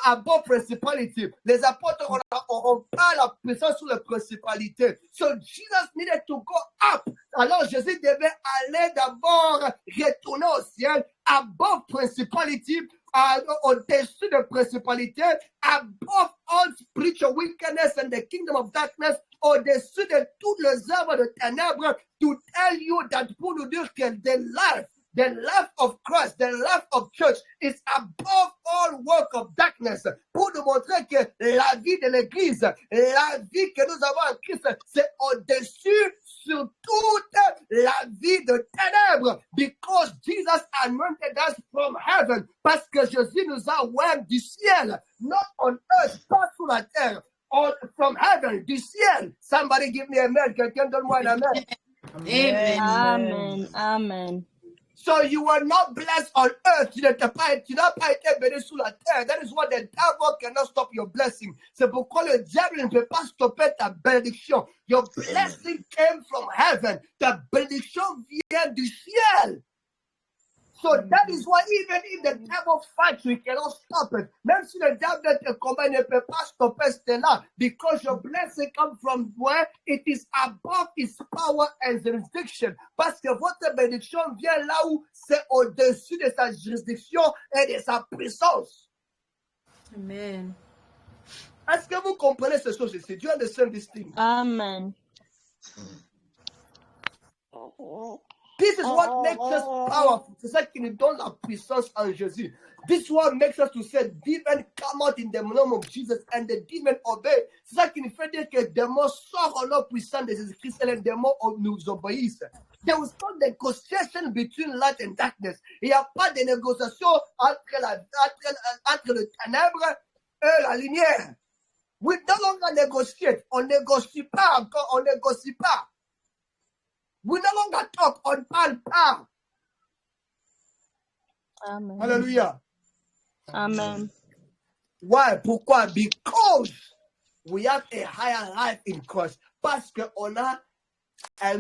above principality. Les apôtres n'auront pas la puissance sur les principalités. So Jesus needed to go up. Alors Jésus devait aller d'abord retourner au ciel, above principality, au-dessus de principalité, above all spiritual wickedness and the kingdom of darkness, au-dessus de toutes les œuvres de ténèbres, to tell you that pour nous dire que the life The life of Christ, the life of church is above all work of darkness. Pour nous montrer que la vie de l'Église, la vie que nous avons en Christ, c'est au-dessus sur toute la vie de ténèbres. Because Jesus anointed us from heaven. Parce que Jésus nous a oint du ciel. Not on earth, pas sur la terre. From heaven, du ciel. Somebody give me a amen. Quelqu'un donne-moi un amen. Amen. Amen. Amen. So you were not blessed on earth. Tu n'as pas été béni sur la terre. That is why the devil cannot stop your blessing. C'est pourquoi le diable ne peut pas stopper ta bénédiction. Your blessing came from heaven. Ta bénédiction vient du ciel. So that is why even if the devil fights you, he cannot stop it. Même si le diable te combat, il ne peut pas stopper cela. Because your blessing comes from where it is above his power and jurisdiction. Parce que votre bénédiction vient là où c'est au-dessus de sa juridiction et de sa puissance. Amen. Est-ce que vous comprenez ces choses ici? Do you understand this thing? Amen. This is what makes us powerful. C'est ça qui nous donne la puissance en Jésus. This is what makes us to say, demon come out in the name of Jesus and the demon obey. C'est ça qui nous fait dire que les démons sortent en nom puissant de Jésus-Christ et les démons nous obéissent. There was no negotiation between light and darkness. Il n'y a pas de négociation entre le ténèbre et la lumière. We no longer negotiate. On négocie pas encore, on négocie pas. We no longer talk, on parle pas. Amen. Hallelujah. Amen. Why? Pourquoi? Because we have a higher life in Christ. Parce qu'on a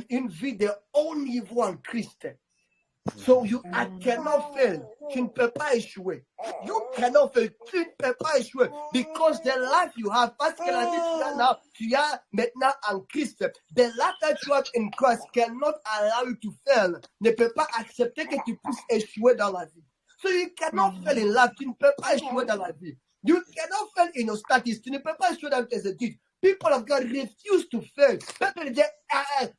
une vie de haut niveau en Christ. So I cannot fail. Tu ne peux pas échouer. You cannot fail. Tu ne peux pas échouer. Because the life you have, parce que la vie tu as maintenant en Christ. The life that you have in Christ cannot allow you to fail. Ne peut pas accepter que tu puisses échouer dans la vie. So you cannot fail in life. Tu ne peux pas échouer dans la vie. You cannot fail in your studies. Tu ne peux pas échouer dans tes études. People of God refuse to fail.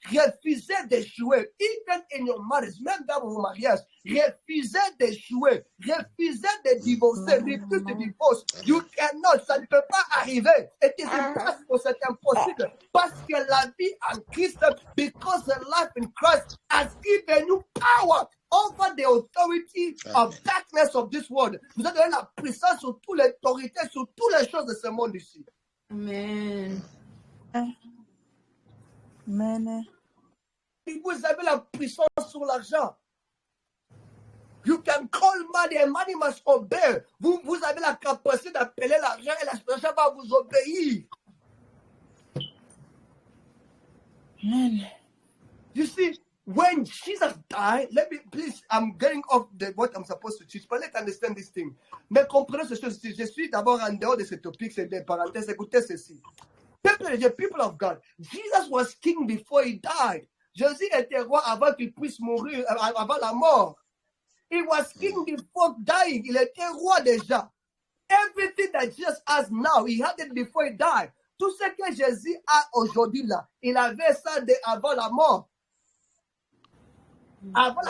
Refusez d'échouer. Even in your marriage, même dans vos mariages, refusez d'échouer. Refusez de divorcer. Refusez de divorce. You cannot. Ça ne peut pas arriver. It is impossible. C'est impossible. Parce que la vie en Christ, because the life in Christ has given you power over the authority of darkness of this world. Vous avez donné la puissance sur toute l'autorité, sur toutes les choses de ce monde ici. Amen. Amen. Vous avez la puissance sur l'argent. You can call money and money must obey. Vous avez la capacité d'appeler l'argent et l'argent va vous obéir. Amen. You see, when Jesus died, let me please, I'm getting off what I'm supposed to teach, but let's understand this thing. Mais comprenez ce chose. Je suis d'abord en dehors de ce topic, c'est des parenthèses. Écoutez ceci. People of God, Jesus was king before he died. Jésus était roi avant qu'il puisse mourir, avant la mort. He was king before dying. Il était roi déjà. Everything that Jesus has now, he had it before he died. Tout ce que Jésus a aujourd'hui là, il avait ça avant la mort. Avant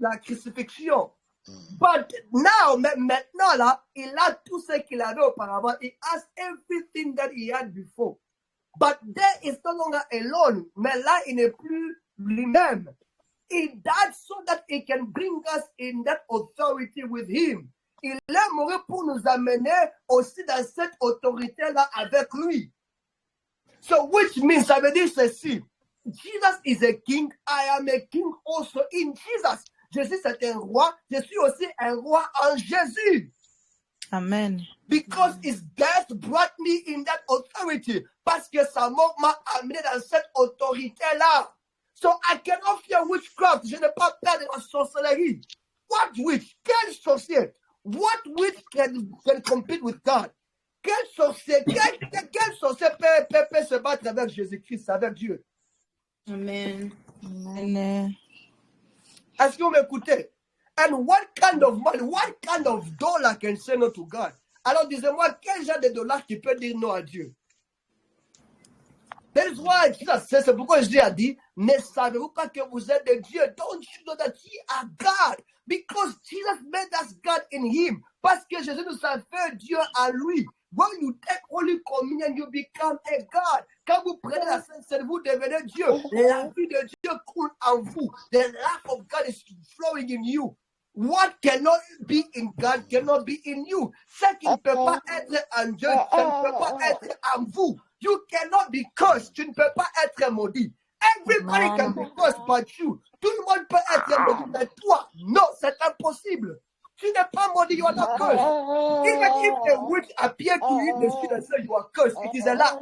la crucifixion. But now, maintenant là, il a tout ce qu'il avait auparavant. He has everything that he had before. But there is no longer alone. Mais là, il n'est plus lui-même. He died so that he can bring us in that authority with him. Il est mort pour nous amener aussi dans cette autorité-là avec lui. So which means, ça veut dire ceci. Jesus is a king. I am a king also in Jesus. Jésus c'est un roi. Je suis aussi un roi en Jésus. Amen. Because his death brought me in that authority. Parce que sa mort m'a amené dans cette autorité-là. So I cannot fear witchcraft. Je n'ai pas peur de la sorcellerie. What witch? Quel sorcier? What witch can compete with God? Quel sorcier peut se battre avec Jésus-Christ, avec Dieu? Amen. Amen. Est-ce que vous m'écoutez? And what kind of money, what kind of dollar can say no to God? Alors, disez-moi, quel genre de dollar qui peut dire non à Dieu? That is why Jesus says, c'est pourquoi Jésus a dit, ne savez-vous pas que vous êtes de Dieu? Don't you know that ye are God? Because Jesus made us God in him. Parce que Jésus nous a fait Dieu en lui. When you take Holy Communion, you become a God. Quand vous prenez la Sainte Seine, vous devenez Dieu. La vie de Dieu coule en vous. The life of God is flowing in you. What cannot be in God cannot be in you. Ce qui ne peut pas être en Dieu, ça ne peut pas être en vous. You cannot be cursed. Tu ne peux pas être maudit. Everybody can be cursed but you. Tout le monde peut être maudit, mais toi, non, c'est impossible. Tu n'es pas maudit, you are not cursed. Even if a witch appears to you in the street and says you are cursed, it is a lie.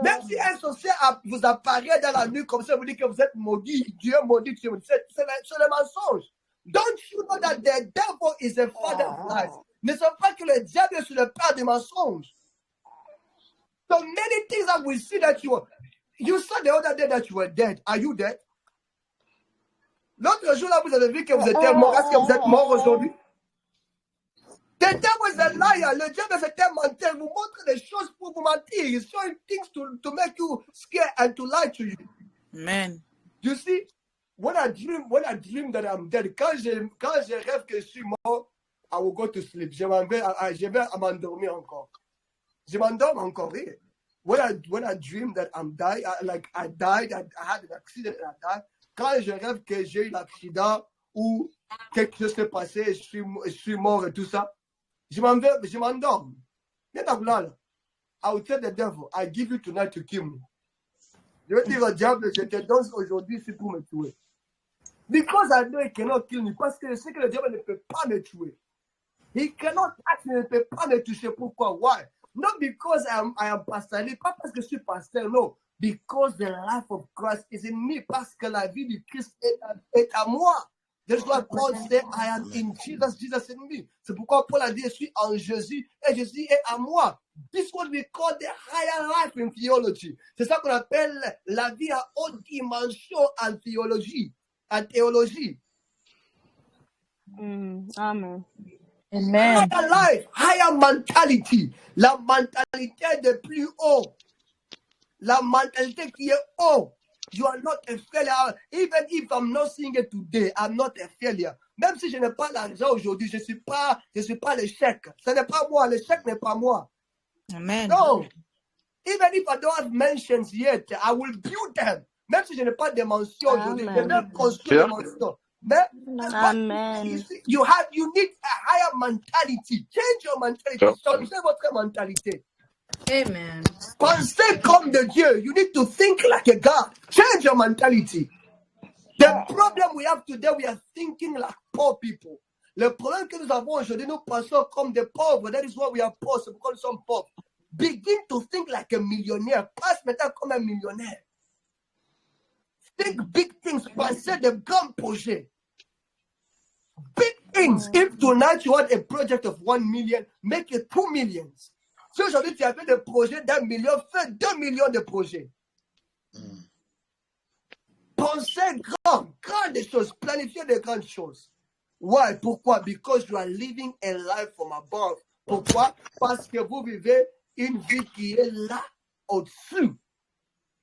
Même si un sorcier vous apparaît dans la nuit comme ça, vous dit que vous êtes maudit, Dieu maudit, c'est le mensonge. Don't you know that the devil is a father of lies? Ne savez pas que le diable est le père des mensonges. So many things that we see that you saw the other day that you were dead. Are you dead? L'autre jour là, vous avez vu que vous étiez mort. Est-ce que vous êtes mort aujourd'hui? The devil is a liar. Le diable c'est un menteur. Il vous montre des choses pour vous mentir. He's showing things to make you scared and to lie to you. Amen. You see, when I dream that I'm dead, quand je rêve que je suis mort, I will go to sleep. Je vais m'endormir encore. Je m'endors encore. When I dream that I died, I died, I had an accident and I died. Quand je rêve que j'ai eu l'accident ou quelque chose s'est passé, je suis mort et tout ça, je m'endors. I will tell the devil, I give you tonight to kill me. Je vais dire au diable, je te donne aujourd'hui, c'est pour me tuer. Because I know he cannot kill me. Parce que je sais que le diable ne peut pas me tuer. He cannot touch me, il ne peut pas me toucher. Pourquoi? Why? Not because I am pastor, pas parce que je suis pasteur, no. Because the life of Christ is in me. Parce que la vie de Christ est à moi. That's why Paul said, I am in Jesus, Jesus in me. C'est pourquoi Paul a dit, je suis en Jésus et Jésus est à moi. This is what we call the higher life in theology. C'est ça qu'on appelle la vie à haute dimension en théologie. Amen. Amen. Higher life, higher mentality. La mentalité de plus haut. La mentalité qui est haut. You are not a failure. Even if I'm not seeing it today, I'm not a failure. Même si je n'ai pas l'argent aujourd'hui, je suis pas l'échec. Ce n'est pas moi. L'échec n'est pas moi. Amen. No. Even if I don't have mentions yet, I will build them. Même si je n'ai pas de mentions aujourd'hui, je vais construire des mentions. Mais, Amen. you need a higher mentality. Change your mentality. Changez votre mentalité. Amen. Pensez comme de Dieu. You need to think like a God. Change your mentality. The problem we have today, we are thinking like poor people. Le problème que nous avons aujourd'hui, nous pensons comme des pauvres. That is why we are poor. C'est pourquoi nous sommes pauvres. Begin to think like a millionaire. Passe maintenant comme un millionnaire. Think big things. Pensez de grands projets. Big things. If tonight you want a project of 1 million, make it 2 million. Si aujourd'hui tu as fait des projets d'1 million, fais 2 millions de projets. Pensez grandes choses, planifiez de grandes choses. Why? Pourquoi? Because you are living a life from above. Pourquoi? Parce que vous vivez une vie qui est là, au-dessus,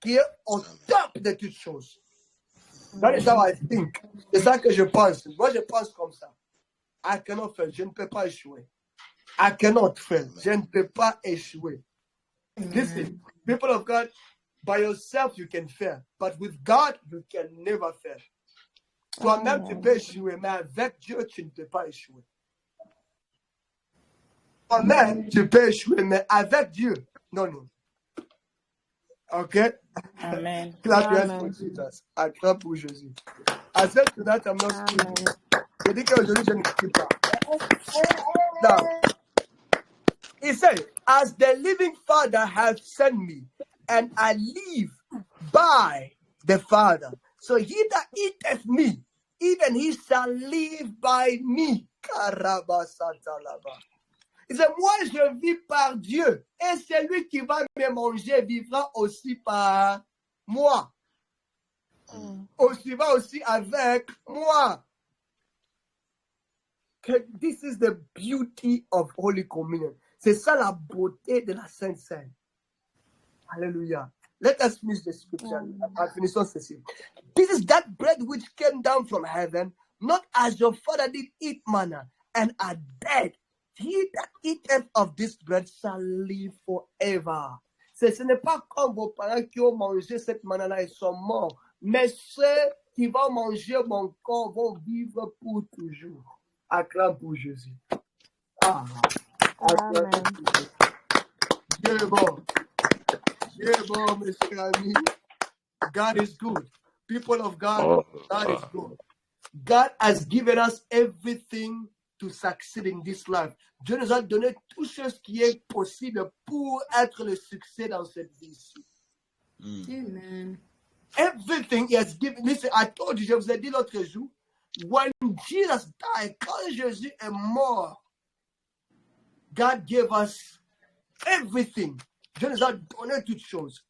qui est au top de toutes choses. That is how I think. C'est ça que je pense. Moi, je pense comme ça. I cannot fail. Je ne peux pas échouer. I cannot fail. Je ne peux pas échouer. Listen, people of God, by yourself you can fail, but with God you can never fail. Toi-même tu peux échouer, mais avec Dieu tu ne peux pas échouer. Toi-même tu peux échouer, mais avec Dieu, non. Okay? Amen. Clap your hands for Jesus. I clap pour Jésus. I said to that I'm not speaking. Je dis qu'aujourd'hui je ne prie pas. Now, he said, as the living Father has sent me, and I live by the Father. So he that eateth me, even he shall live by me. Il dit, moi je vis par Dieu, et celui qui va me manger vivra aussi par moi. Aussi va aussi avec moi. This is the beauty of Holy Communion. C'est ça la beauté de la Sainte Seine. Hallelujah. Let us finish the scripture. Finissons ceci. This is that bread which came down from heaven, not as your father did eat manna, and are dead. He that eateth of this bread shall live forever. Ce n'est pas comme vos parents qui ont mangé cette manna-là et sont morts, mais ceux qui vont manger mon corps vont vivre pour toujours. Acclame pour Jésus. Ah, acclame pour Jésus. Dieu est bon. Dieu est bon, mes chers amis. God is good. People of God, God is good. God has given us everything to succeed in this life. Dieu nous a donné tout ce qui est possible pour être le succès dans cette vie. Amen. Everything he has given. Listen, I told you, je vous ai dit l'autre jour, when Jesus died, quand Jésus est mort, God gave us everything. Dieu nous a donné toutes choses.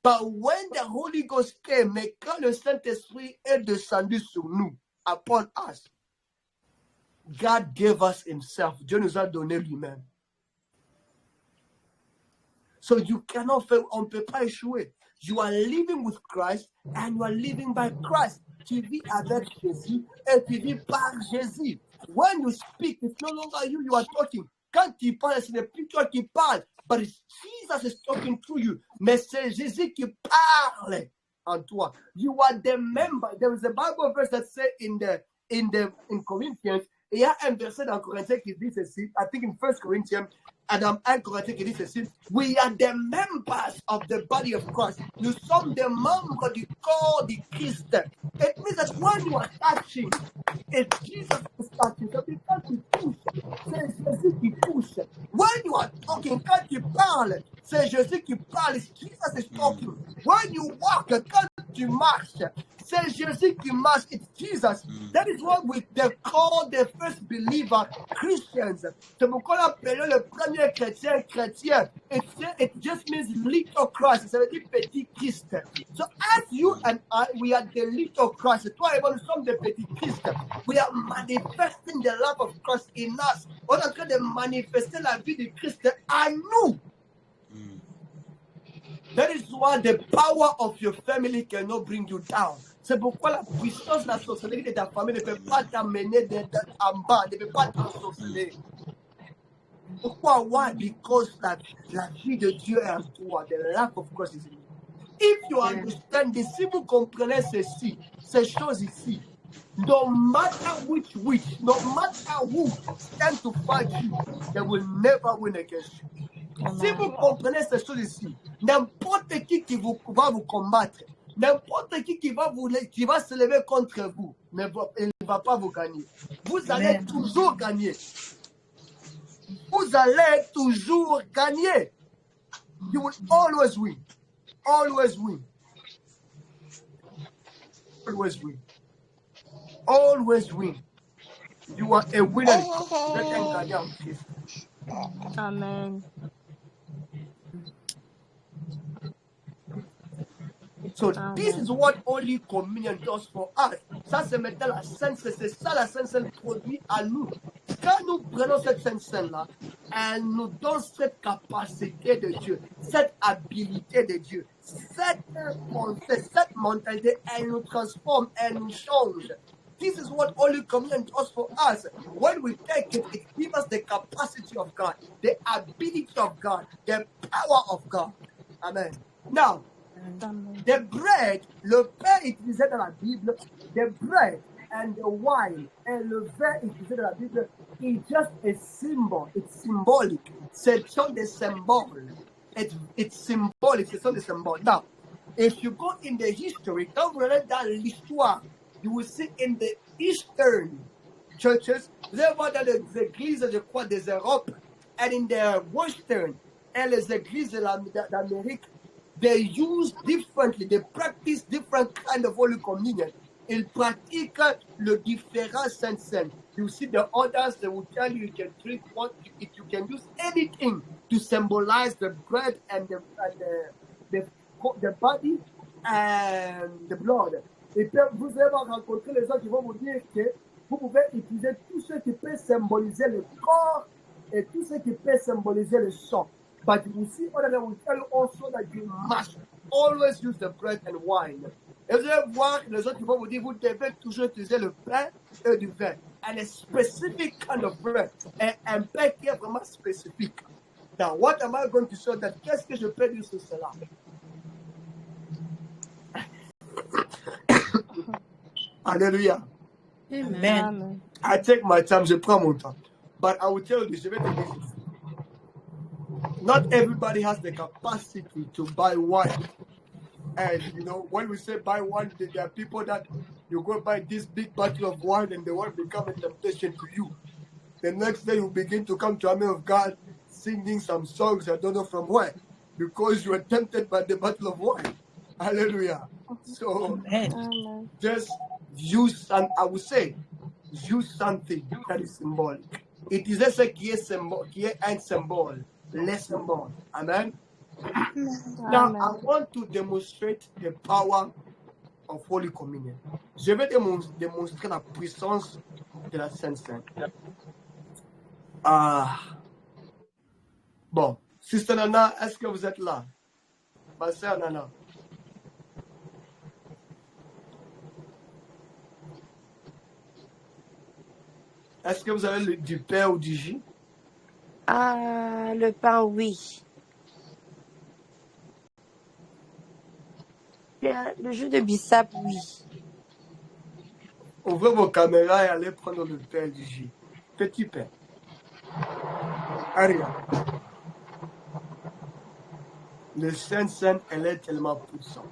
But when the Holy Ghost came, mais quand le Saint-Esprit est descendu sur nous, upon us, God gave us himself. Dieu nous a donné lui-même. So you cannot fail. On ne peut pas échouer. You are living with Christ and you are living by Christ. Tu vis avec Jésus et tu vis par Jésus. When you speak, it's no longer you are talking. Quand tu parles, ce n'est plus toi qui parles, but Jesus is talking through you. Mais c'est Jésus qui parle en toi. You are the member. There is a Bible verse that says in Corinthians, il y a un verset dans Corinthiens qui dit ceci, I think in 1 Corinthians, dans 1 Corinthiens qui dit ceci, we are the members of the body of Christ. Nous sommes des membres du corps du Christ. It means that when you are touching, it's Jesus is touching. So quand tu touches, c'est Jésus qui touche. When you are talking, quand tu parles, c'est Jésus qui parle. Jesus is talking. When you walk, quand tu marches, c'est Jésus qui marche. It's Jesus. That is what we call the first believer Christians. C'est pourquoi on appelle le premier chrétien. It just means little Christ. Ça veut dire petit Christ. So as you and I, we are the little Christ. Toi et moi, nous sommes des petits Christ. We are manifesting the love of Christ in us. On est en train de manifester la vie de Christ à nous. That is why the power of your family cannot bring you down. C'est pourquoi la puissance de la sorcellerie de ta famille ne peut pas t'amener en bas, ne peut pas t'ensorceler. Pourquoi? Why? Because la vie de Dieu est en toi. The love of Christ is in you. If you understand this, si vous comprenez ceci, ces choses ici, no matter which witch, no matter who stand to fight you, they will never win against you. Si vous comprenez ces choses ici, n'importe qui va vous combattre, n'importe qui va se lever contre vous, il ne va pas vous gagner. Vous allez toujours gagner. Vous allez toujours gagner. You will always win. Always win. Always win. Always win. You are a winner. Amen. So this is what Holy Communion does for us. Ça, c'est maintenant la Sainte Seine. C'est ça la Sainte Seine produit à nous. Quand nous prenons cette Sainte Seine-là, elle nous donne cette capacité de Dieu, cette habilité de Dieu, cette mentalité, elle nous transforme, elle nous change. This is what Holy Communion does for us. When we take it, it gives us the capacity of God, the ability of God, the power of God. Amen. Now, the bread, le pain utilisé dans la Bible, the bread and the wine and le vin utilisé dans la Bible is just a symbol. It's symbolic. Ce sont des symboles. It's symbolic. Ce sont des symboles. Now, if you go in the history, quand vous regardez dans l'histoire, you will see in the Eastern churches, vous allez voir dans les églises, je crois, des Europes, and in the Western, et les églises d'Amérique, they use differently, they practice different kind of Holy Communion. Ils pratiquent le différent Saint-Saint. You see the others, they will tell you can drink what, if you can use anything to symbolize the bread and the body and the blood. Et puis vous allez rencontrer les gens qui vont vous dire que vous pouvez utiliser tout ce qui peut symboliser le corps et tout ce qui peut symboliser le sang. But you see, other than will tell you also that you must always use the bread and wine. Et vous allez voir, les autres vont vous dire, vous devez toujours utiliser le pain et du vin. And a specific kind of bread. Et un pain qui est vraiment spécifique. Now, what am I going to show that? Qu'est-ce que je peux dire sur cela? Alléluia. Amen. Amen. I take my time, je prends mon temps. But I will tell you, je vais te dire ceci. Not everybody has the capacity to buy wine. And you know, when we say buy wine, there are people that you go buy this big bottle of wine and the wine become a temptation to you. The next day you begin to come to a man of God singing some songs I don't know from where, because you are tempted by the bottle of wine. Hallelujah. So Amen. Amen. just use some, I would say, use something that is symbolic. Utilisez ce qui est un symbole, les symboles. Amen. Now, Amen. I want to demonstrate the power of Holy Communion. Je vais démontrer la puissance de la Sainte Seine. Bon, Sister Nana, est-ce que vous êtes là? Ma sœur Nana. Est-ce que vous avez du pain ou du jus? Ah, le pain, oui. Le jus de bissap, oui. Ouvrez vos caméras et allez prendre le pain du jus. Petit pain. Allez. Le Saint-Saint, elle est tellement puissante.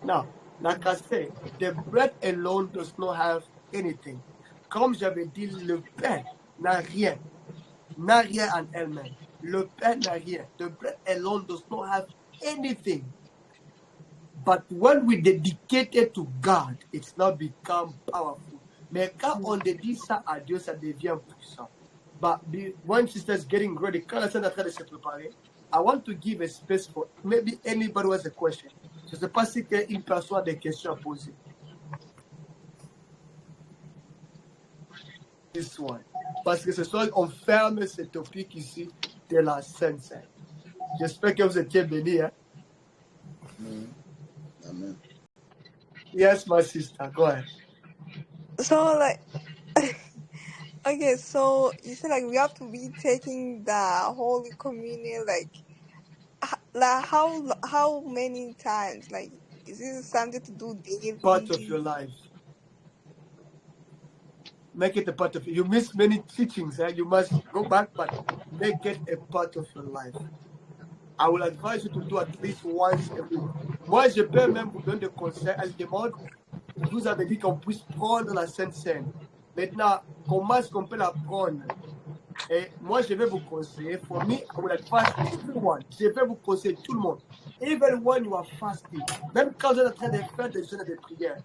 Now, like I said, the bread alone does not have anything. Comme j'avais dit, le pain n'a rien. N'a rien en elle-même. Le pain n'a rien. The bread alone does not have anything. But when we dedicate it to God, it's not become powerful. Mais quand on dédie ça à Dieu, ça devient puissant. But when sister's getting ready, quand la sœur est en train de se préparer, I want to give a space for maybe anybody who has a question. Je ne sais pas si une personne a des questions à poser. This one. Parce que ce soir, on ferme ce topic ici de la Sainte Seine. J'espère que vous étiez bénis. Hein? Amen. Yes, my sister. Go ahead. So like okay, so you said like we have to be taking the Holy Communion like how many times? Like is this something to do Part of your daily? life. Make it a part of it. You miss many teachings. You must go back, but make it a part of your life. I will advise you to do at least once a week. Moi, je peux même vous donner des conseils. Elle demande, vous avez dit qu'on puisse prendre la Sainte Seine. Maintenant, comment est-ce qu'on peut la prendre? Et moi, je vais vous conseiller. For me, I will advise everyone. Je vais vous conseiller tout le monde. Even when you are fasting, même quand vous êtes en train de faire des jeûnes et des prières,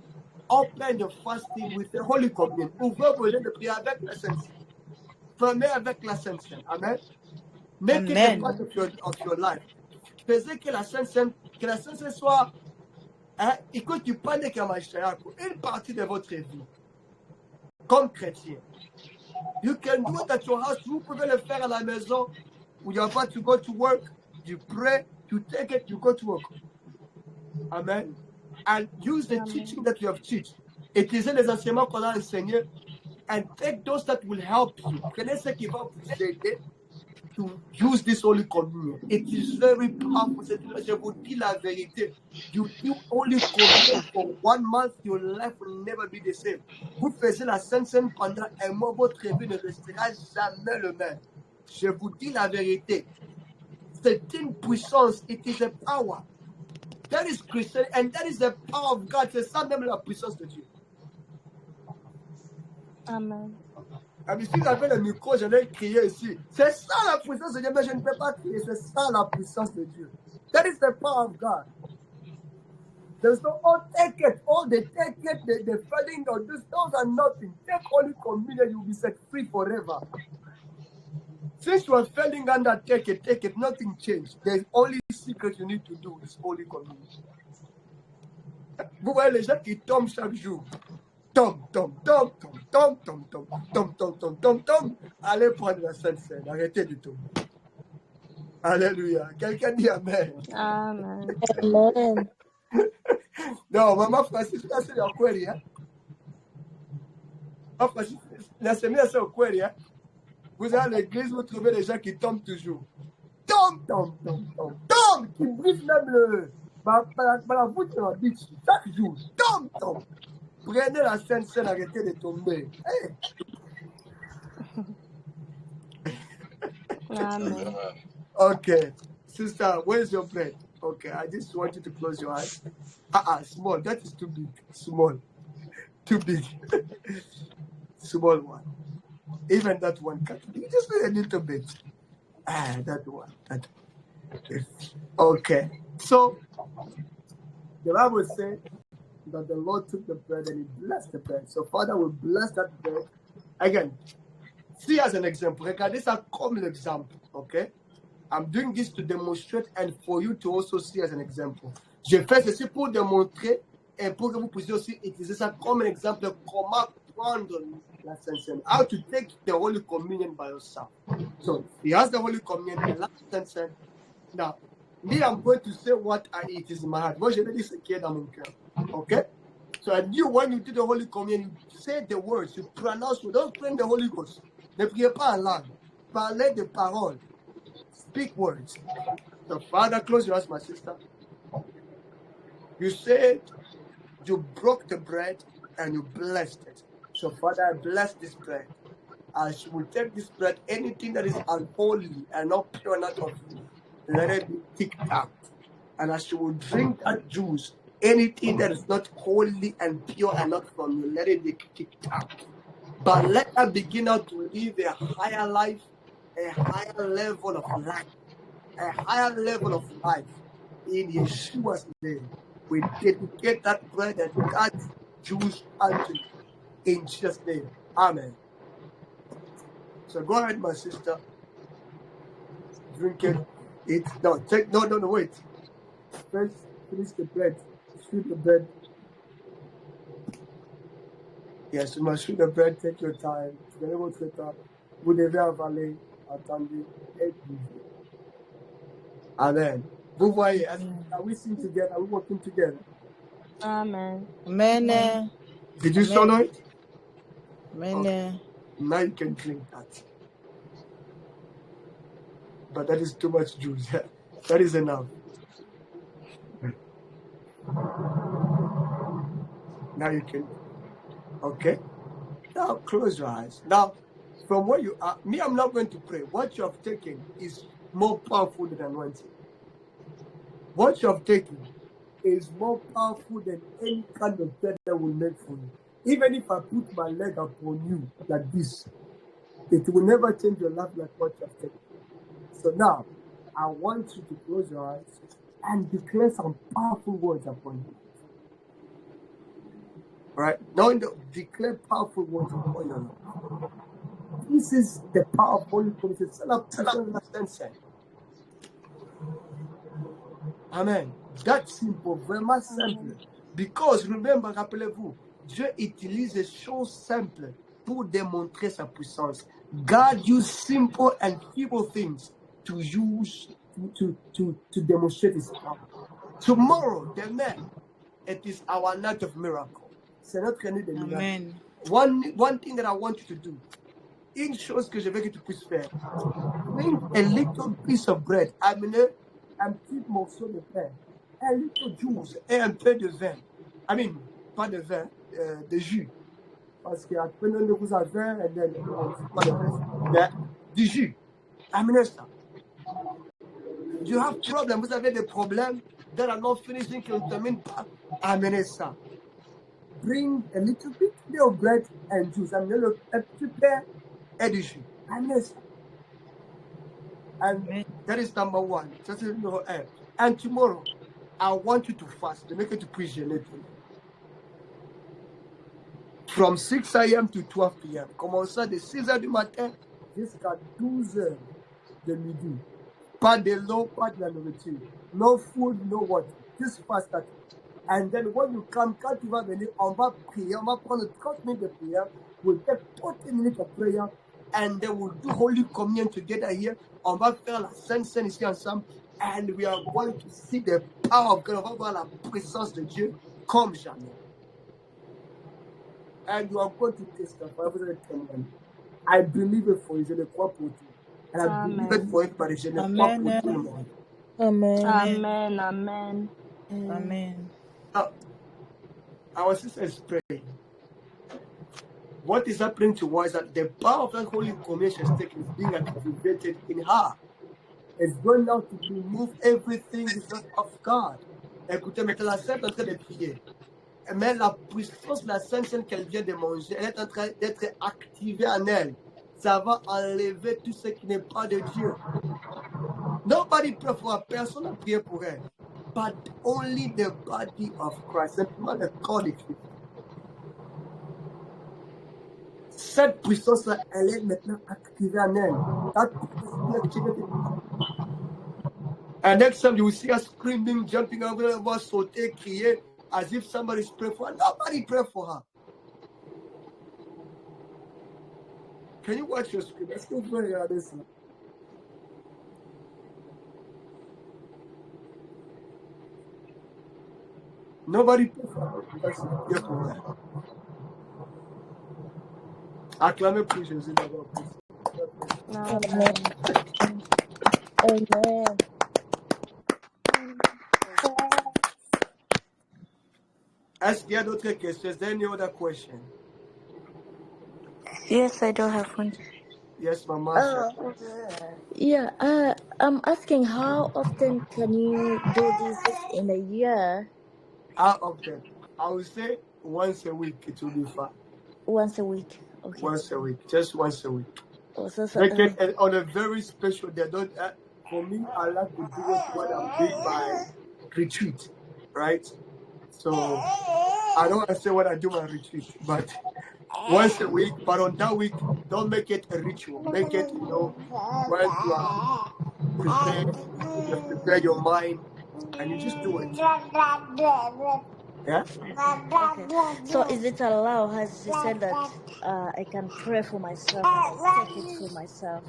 open your fasting with the Holy Communion. Ouvrez vos jeûnes de prière avec la Sainte Seine. Fermez avec la Sainte Seine. Amen. Make it a Amen. part of your life. Faisez que la Sainte Seine soit, hein, écoute, tu parles de une partie de votre vie, comme chrétien. You can do it at your house. Vous pouvez le faire à la maison, où you are about to go to work, you pray, you take it, you go to work. Amen. And use the teaching that you have taught. Utilisez les enseignements qu'on a enseignés, and take those that will help you. Prenez ce qui va vous aider to use this Holy Communion. It is very powerful. Je vous dis la vérité. You do Holy Communion for 1 month, your life will never be the same. Vous faites la Sainte Seine pendant un mois, votre vie ne restera jamais le même. Je vous dis la vérité. C'est une puissance. It is a power. That is Christian and that is the power of God. C'est ça même la puissance de Dieu. Amen. Mais si j'avais le micro, j'allais crier ici. C'est ça la puissance de Dieu, mais je ne peux pas crier. C'est ça la puissance de Dieu. That is the power of God. There's no, oh, take it. Oh, they take it, the felling, or those are nothing. Take Holy Communion, you'll be set free forever. Since you are falling under, take it. Nothing changed. The only secret you need to do is Holy Communion. Vous voyez les gens qui tombent chaque jour. Tom. Allez prendre la Sainte Seine. Arrêtez de tomber. Alléluia. Quelqu'un dit Amen. Amen. Amen. Non, maman Francis, là, c'est le query, hein. Maman Francis, la semaine, c'est le query, hein. Vous allez à l'église, vous trouvez des gens qui tombent toujours. Tombent, qui brisent même la voûte de la biche, chaque jour. Tombent. Prenez la scène, arrêtez de tomber. Hey. Amen. Okay. Sister, where's your bread? Okay, I just want you to close your eyes. Small. That is too big. Small. Too big. Small one. Even that one cut. You just need a little bit. That one. Okay. So, the Bible says that the Lord took the bread and He blessed the bread. So, Father will bless that bread. Again, see as an example. Regardez ça comme l'exemple. Okay? I'm doing this to demonstrate and for you to also see as an example. Je fais ceci pour démontrer et pour que vous puissiez aussi utiliser ça comme un exemple comment prendre la Sainte Seine. How to take the Holy Communion by yourself. So, He has the Holy Communion and la Sainte Seine. Now, me, I'm going to say what I eat is in my heart. Moi, je vais dire ce qui est dans mon cœur. Okay? So, and you, when you do the Holy Communion, you say the words, you pronounce, you don't pray in the Holy Ghost. Ne priez pas en langue. Parlez de paroles. Speak words. So, Father, close your eyes, my sister. You said you broke the bread and you blessed it. So, Father, I bless this bread. As you will take this bread, anything that is unholy and not pure, not of you, let it be kicked out. And as you will drink that juice, anything that is not holy and pure and not from you, let it be kicked out. But let us begin out to live a higher life, a higher level of life, a higher level of life. In Yeshua's name, we dedicate that bread and that juice unto you. In Jesus' name, amen. So go ahead, my sister. Drink it. Eat. No, wait. First, finish the bread. Shoot the bread. Yes, you must shoot the bread. Take your time. Vous devez avaler. Attendez. Et buvez. Amen. Vous voyez, are we sing together? Are we working together? Amen. Amen. Did you swallow it? Amen. Okay. Now you can drink that. But that is too much juice. That is enough. Now you can. Okay. Now close your eyes. Now, from where you are, me, I'm not going to pray. What you have taken is more powerful than anointing. What you have taken is more powerful than any kind of bread that will make for you. Even if I put my leg upon you like this, it will never change your life like what you have taken. So now, I want you to close your eyes and declare some powerful words upon you. All right? Now, declare powerful words upon your life. This is the power of Holy Spirit. Amen. That's simple, vraiment simple. Because, remember, rappelez-vous, Dieu utilise des choses simples pour démontrer sa puissance. God used simple and feeble things to use to demonstrate His power. Tomorrow, demain, it is our night of miracle. C'est notre année de miracle. Amen. One thing that I want you to do, une chose que je veux que tu puisses faire, bring a little piece of bread, amener un petit morceau de pain, un little juice et un peu de vin. I mean, pas de vin, de jus. Parce qu'après, nous vous avez pas de vin, mais du jus. Amenez ça. You have problem, vous avez des problèmes that are not finishing, qui ne terminent pas. Amenez ça. Bring a little bit of bread and juice. Amenez un petit pain et du jus. Amenez ça. And that is number one. That's number 1. And tomorrow, I want you to fast, to make it to preach a little. From 6 a.m. to 12 p.m. Commençons de 6 h du matin jusqu'à 12 h de midi. Pas de l'eau, pas de la nourriture. No food, no water. Just fast that. And then when you come, quand tu vas venir, on va prier. On va prendre 30 minutes de prière. We'll take 30 minutes of prayer. And then we'll do Holy Communion together here. On va faire la Sainte Seine ici ensemble. And we are going to see the power of God. On va voir la puissance de Dieu comme jamais. And you are going to testify. Vous allez témoigner. I believe it for you. Je le crois pour tout. And I believe it for everybody. Je le crois pour tout le monde. Amen. Amen. Amen. Amen. Our sister is praying. What is happening to her is that the power of that Holy Commission is being activated in her. It's going now to remove everything is not of God. Écoutez, maintenant la Sainte est en train de prier. Mais la puissance de la Sainte Sainte qu'elle vient de manger, elle est en train d'être activée en elle. Ça va enlever tout ce qui n'est pas de Dieu. Nobody pray for her. Personne n'a prié pour elle. But only the body of Christ. Simplement le corps de Christ. Cette puissance-là, elle est maintenant activée en elle. And next time you will see us screaming, jumping over, sauter, crier, as if somebody is praying for her. Nobody pray for her. Can you watch your screen? Est-ce que vous pouvez regarder ça? Nobody pray for her. Pray for her. Acclamez pour Jésus d'abord. Amen. Amen. Est-ce qu'il y a d'autres questions? Is there any other question? Yes, I do have one. Yes, Mama. Yeah, I'm asking how often can you do this in a year? How often? I would say once a week it will be fine. Once a week. Okay. Once a week. Just once a week. Oh, so, Make it on a very special day. Don't, for me, I like to do it when I'm doing my retreat, right? So I don't want to say when I do my retreat, but once a week. But on that week, don't make it a ritual. Make it, when you are prepared, you prepare your mind, and you just do it. Yeah. Okay. So is it allowed, as you said, that I can pray for myself and I take it for myself?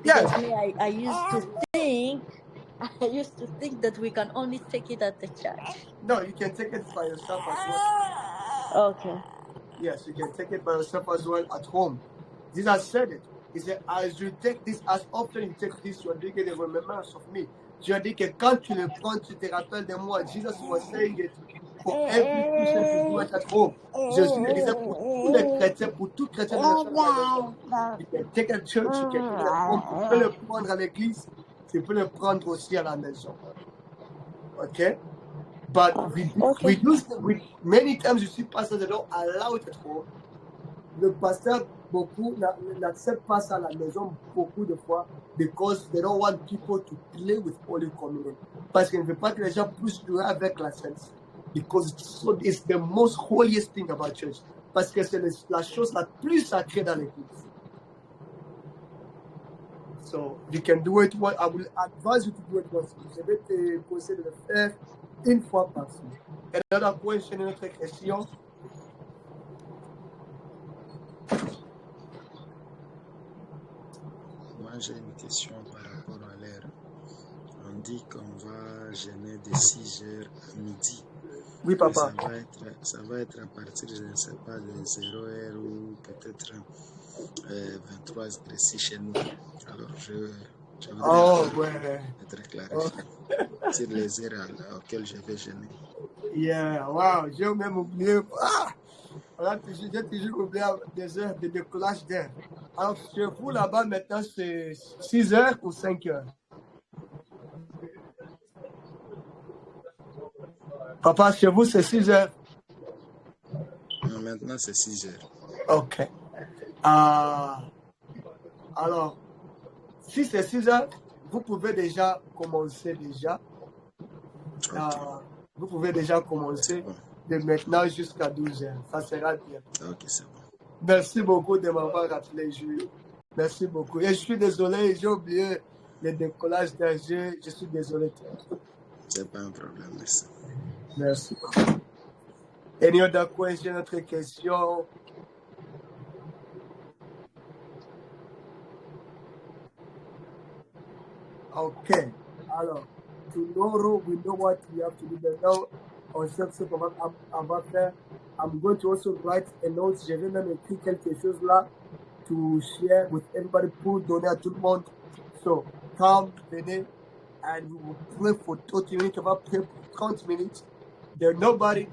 Yes. Because me, I used to think that we can only take it at the church. No, you can take it by yourself as well. Okay. Yes, you can take it by yourself as well at home. Jesus said it. He said, as you take this, as often you take this, you are doing the remembrance of me. Je dis que quand tu le prends, tu te rappelles de moi. Jesus was saying it for every Christian to do it at home. Jésus le disait pour tous les chrétiens, pour tout chrétien de la maison. You can take it at church, you can take it at home. Tu peux le prendre à l'église, tu peux le prendre aussi à la maison. Okay? But we many times you see pastors that don't allow it at home. Le pasteur n'accepte pas ça à la maison beaucoup de fois because they don't want people to play with Holy Communion. Parce qu'il ne veut pas que les gens puissent jouer avec la Sainte. Because it's the most holiest thing about church. Parce que c'est la chose la plus sacrée dans l'église. So you can do it. I will advise you to do it once. Je vais te conseiller de le faire une fois par semaine. Another question, une autre question. Moi, j'ai une question par rapport à l'heure. On dit qu'on va jeûner de 6 heures à midi. Oui, papa. Ça va être à partir, je ne sais pas, de 0 heure ou peut-être 23 heures ici chez nous. Alors, je voudrais être clarifié sur les heures auxquelles je vais jeûner. Yeah, wow, j'ai même oublié. J'ai toujours oublié des heures de décollage d'air. Alors, chez vous, là-bas, maintenant, c'est 6 heures ou 5 heures? Papa, chez vous, c'est 6 heures? Non, maintenant, c'est 6 heures. OK. Alors, si c'est 6 heures, vous pouvez déjà commencer déjà. Okay. Vous pouvez déjà commencer de maintenant jusqu'à 12 heures. Ça sera bien. Ok, c'est bon. Merci beaucoup de m'avoir rappelé, Jules. Merci beaucoup. Et je suis désolé, j'ai oublié le décollage d'air. Je suis désolé. C'est pas un problème, merci. Merci. Any other question, autre question? OK. Alors, tomorrow we know what we have to do. Maintenant, on sait ce qu'on va faire. I'm going to also write a note. Je vais même écrire quelque chose là to share with everybody pour donner à tout le monde. So, come, venez, and we will pray for 30 minutes. On va pray for 30 minutes. There's nobody,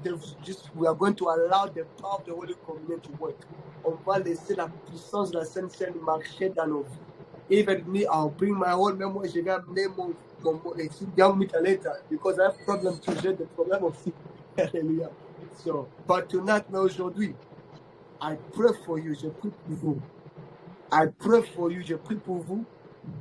we are going to allow the power of the Holy Communion to work. On va laisser la puissance de la Sainte Seine marcher dans nos vies. Even me, I'll bring my whole memory. Je vais amener mon later because I have problems to share the problem of sin. Hallelujah. So, but tonight, mais aujourd'hui, I pray for you, je prie pour vous. I pray for you, je prie pour vous,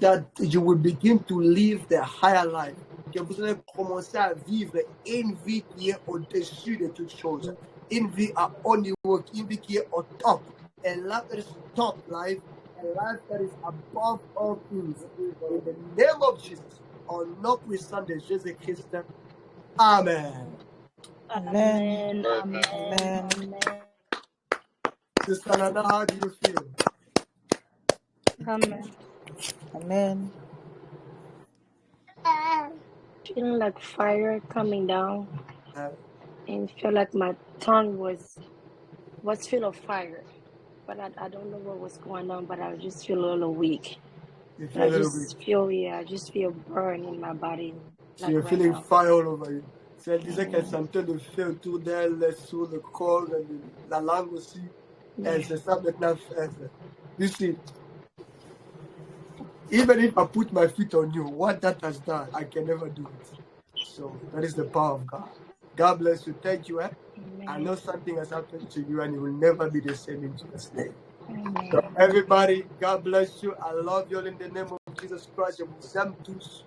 that you will begin to live the higher life. Que vous allez commencer à vivre une vie qui est au-dessus de toutes choses. Une vie à haut niveau, une vie qui est au top. A life that is top life, a life that is above all things. In the name of Jesus, au nom puissant de Jésus-Christ. Amen. Amen. Amen. Amen. Amen. Sister Nana, how do you feel? Amen. Amen. Feeling like fire coming down, and feel like my tongue was full of fire, but I don't know what was going on. But I just feel a little weak. You feel a little weak. I just feel burn in my body. So you're feeling fire all over you. So elle disait qu'elle sentait le feu autour d'elle, sur le corps, la langue aussi. Elle se sent maintenant faire. You see, even if I put my feet on you, what that has done, I can never do it. So that is the power of God. God bless you. Thank you. I know something has happened to you and you will never be the same in Jesus' name. Amen. So everybody, God bless you. I love you all in the name of Jesus Christ. Je vous aime tous.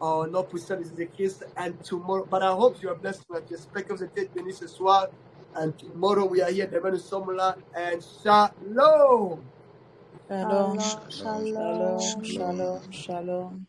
Non puissant de Jésus-Christ. And tomorrow, but I hope you are blessed. J'espère que vous êtes bénis ce soir. And tomorrow we are here. Demain nous sommes là. And shalom. Shalom. Shalom. Shalom. Shalom. Shalom.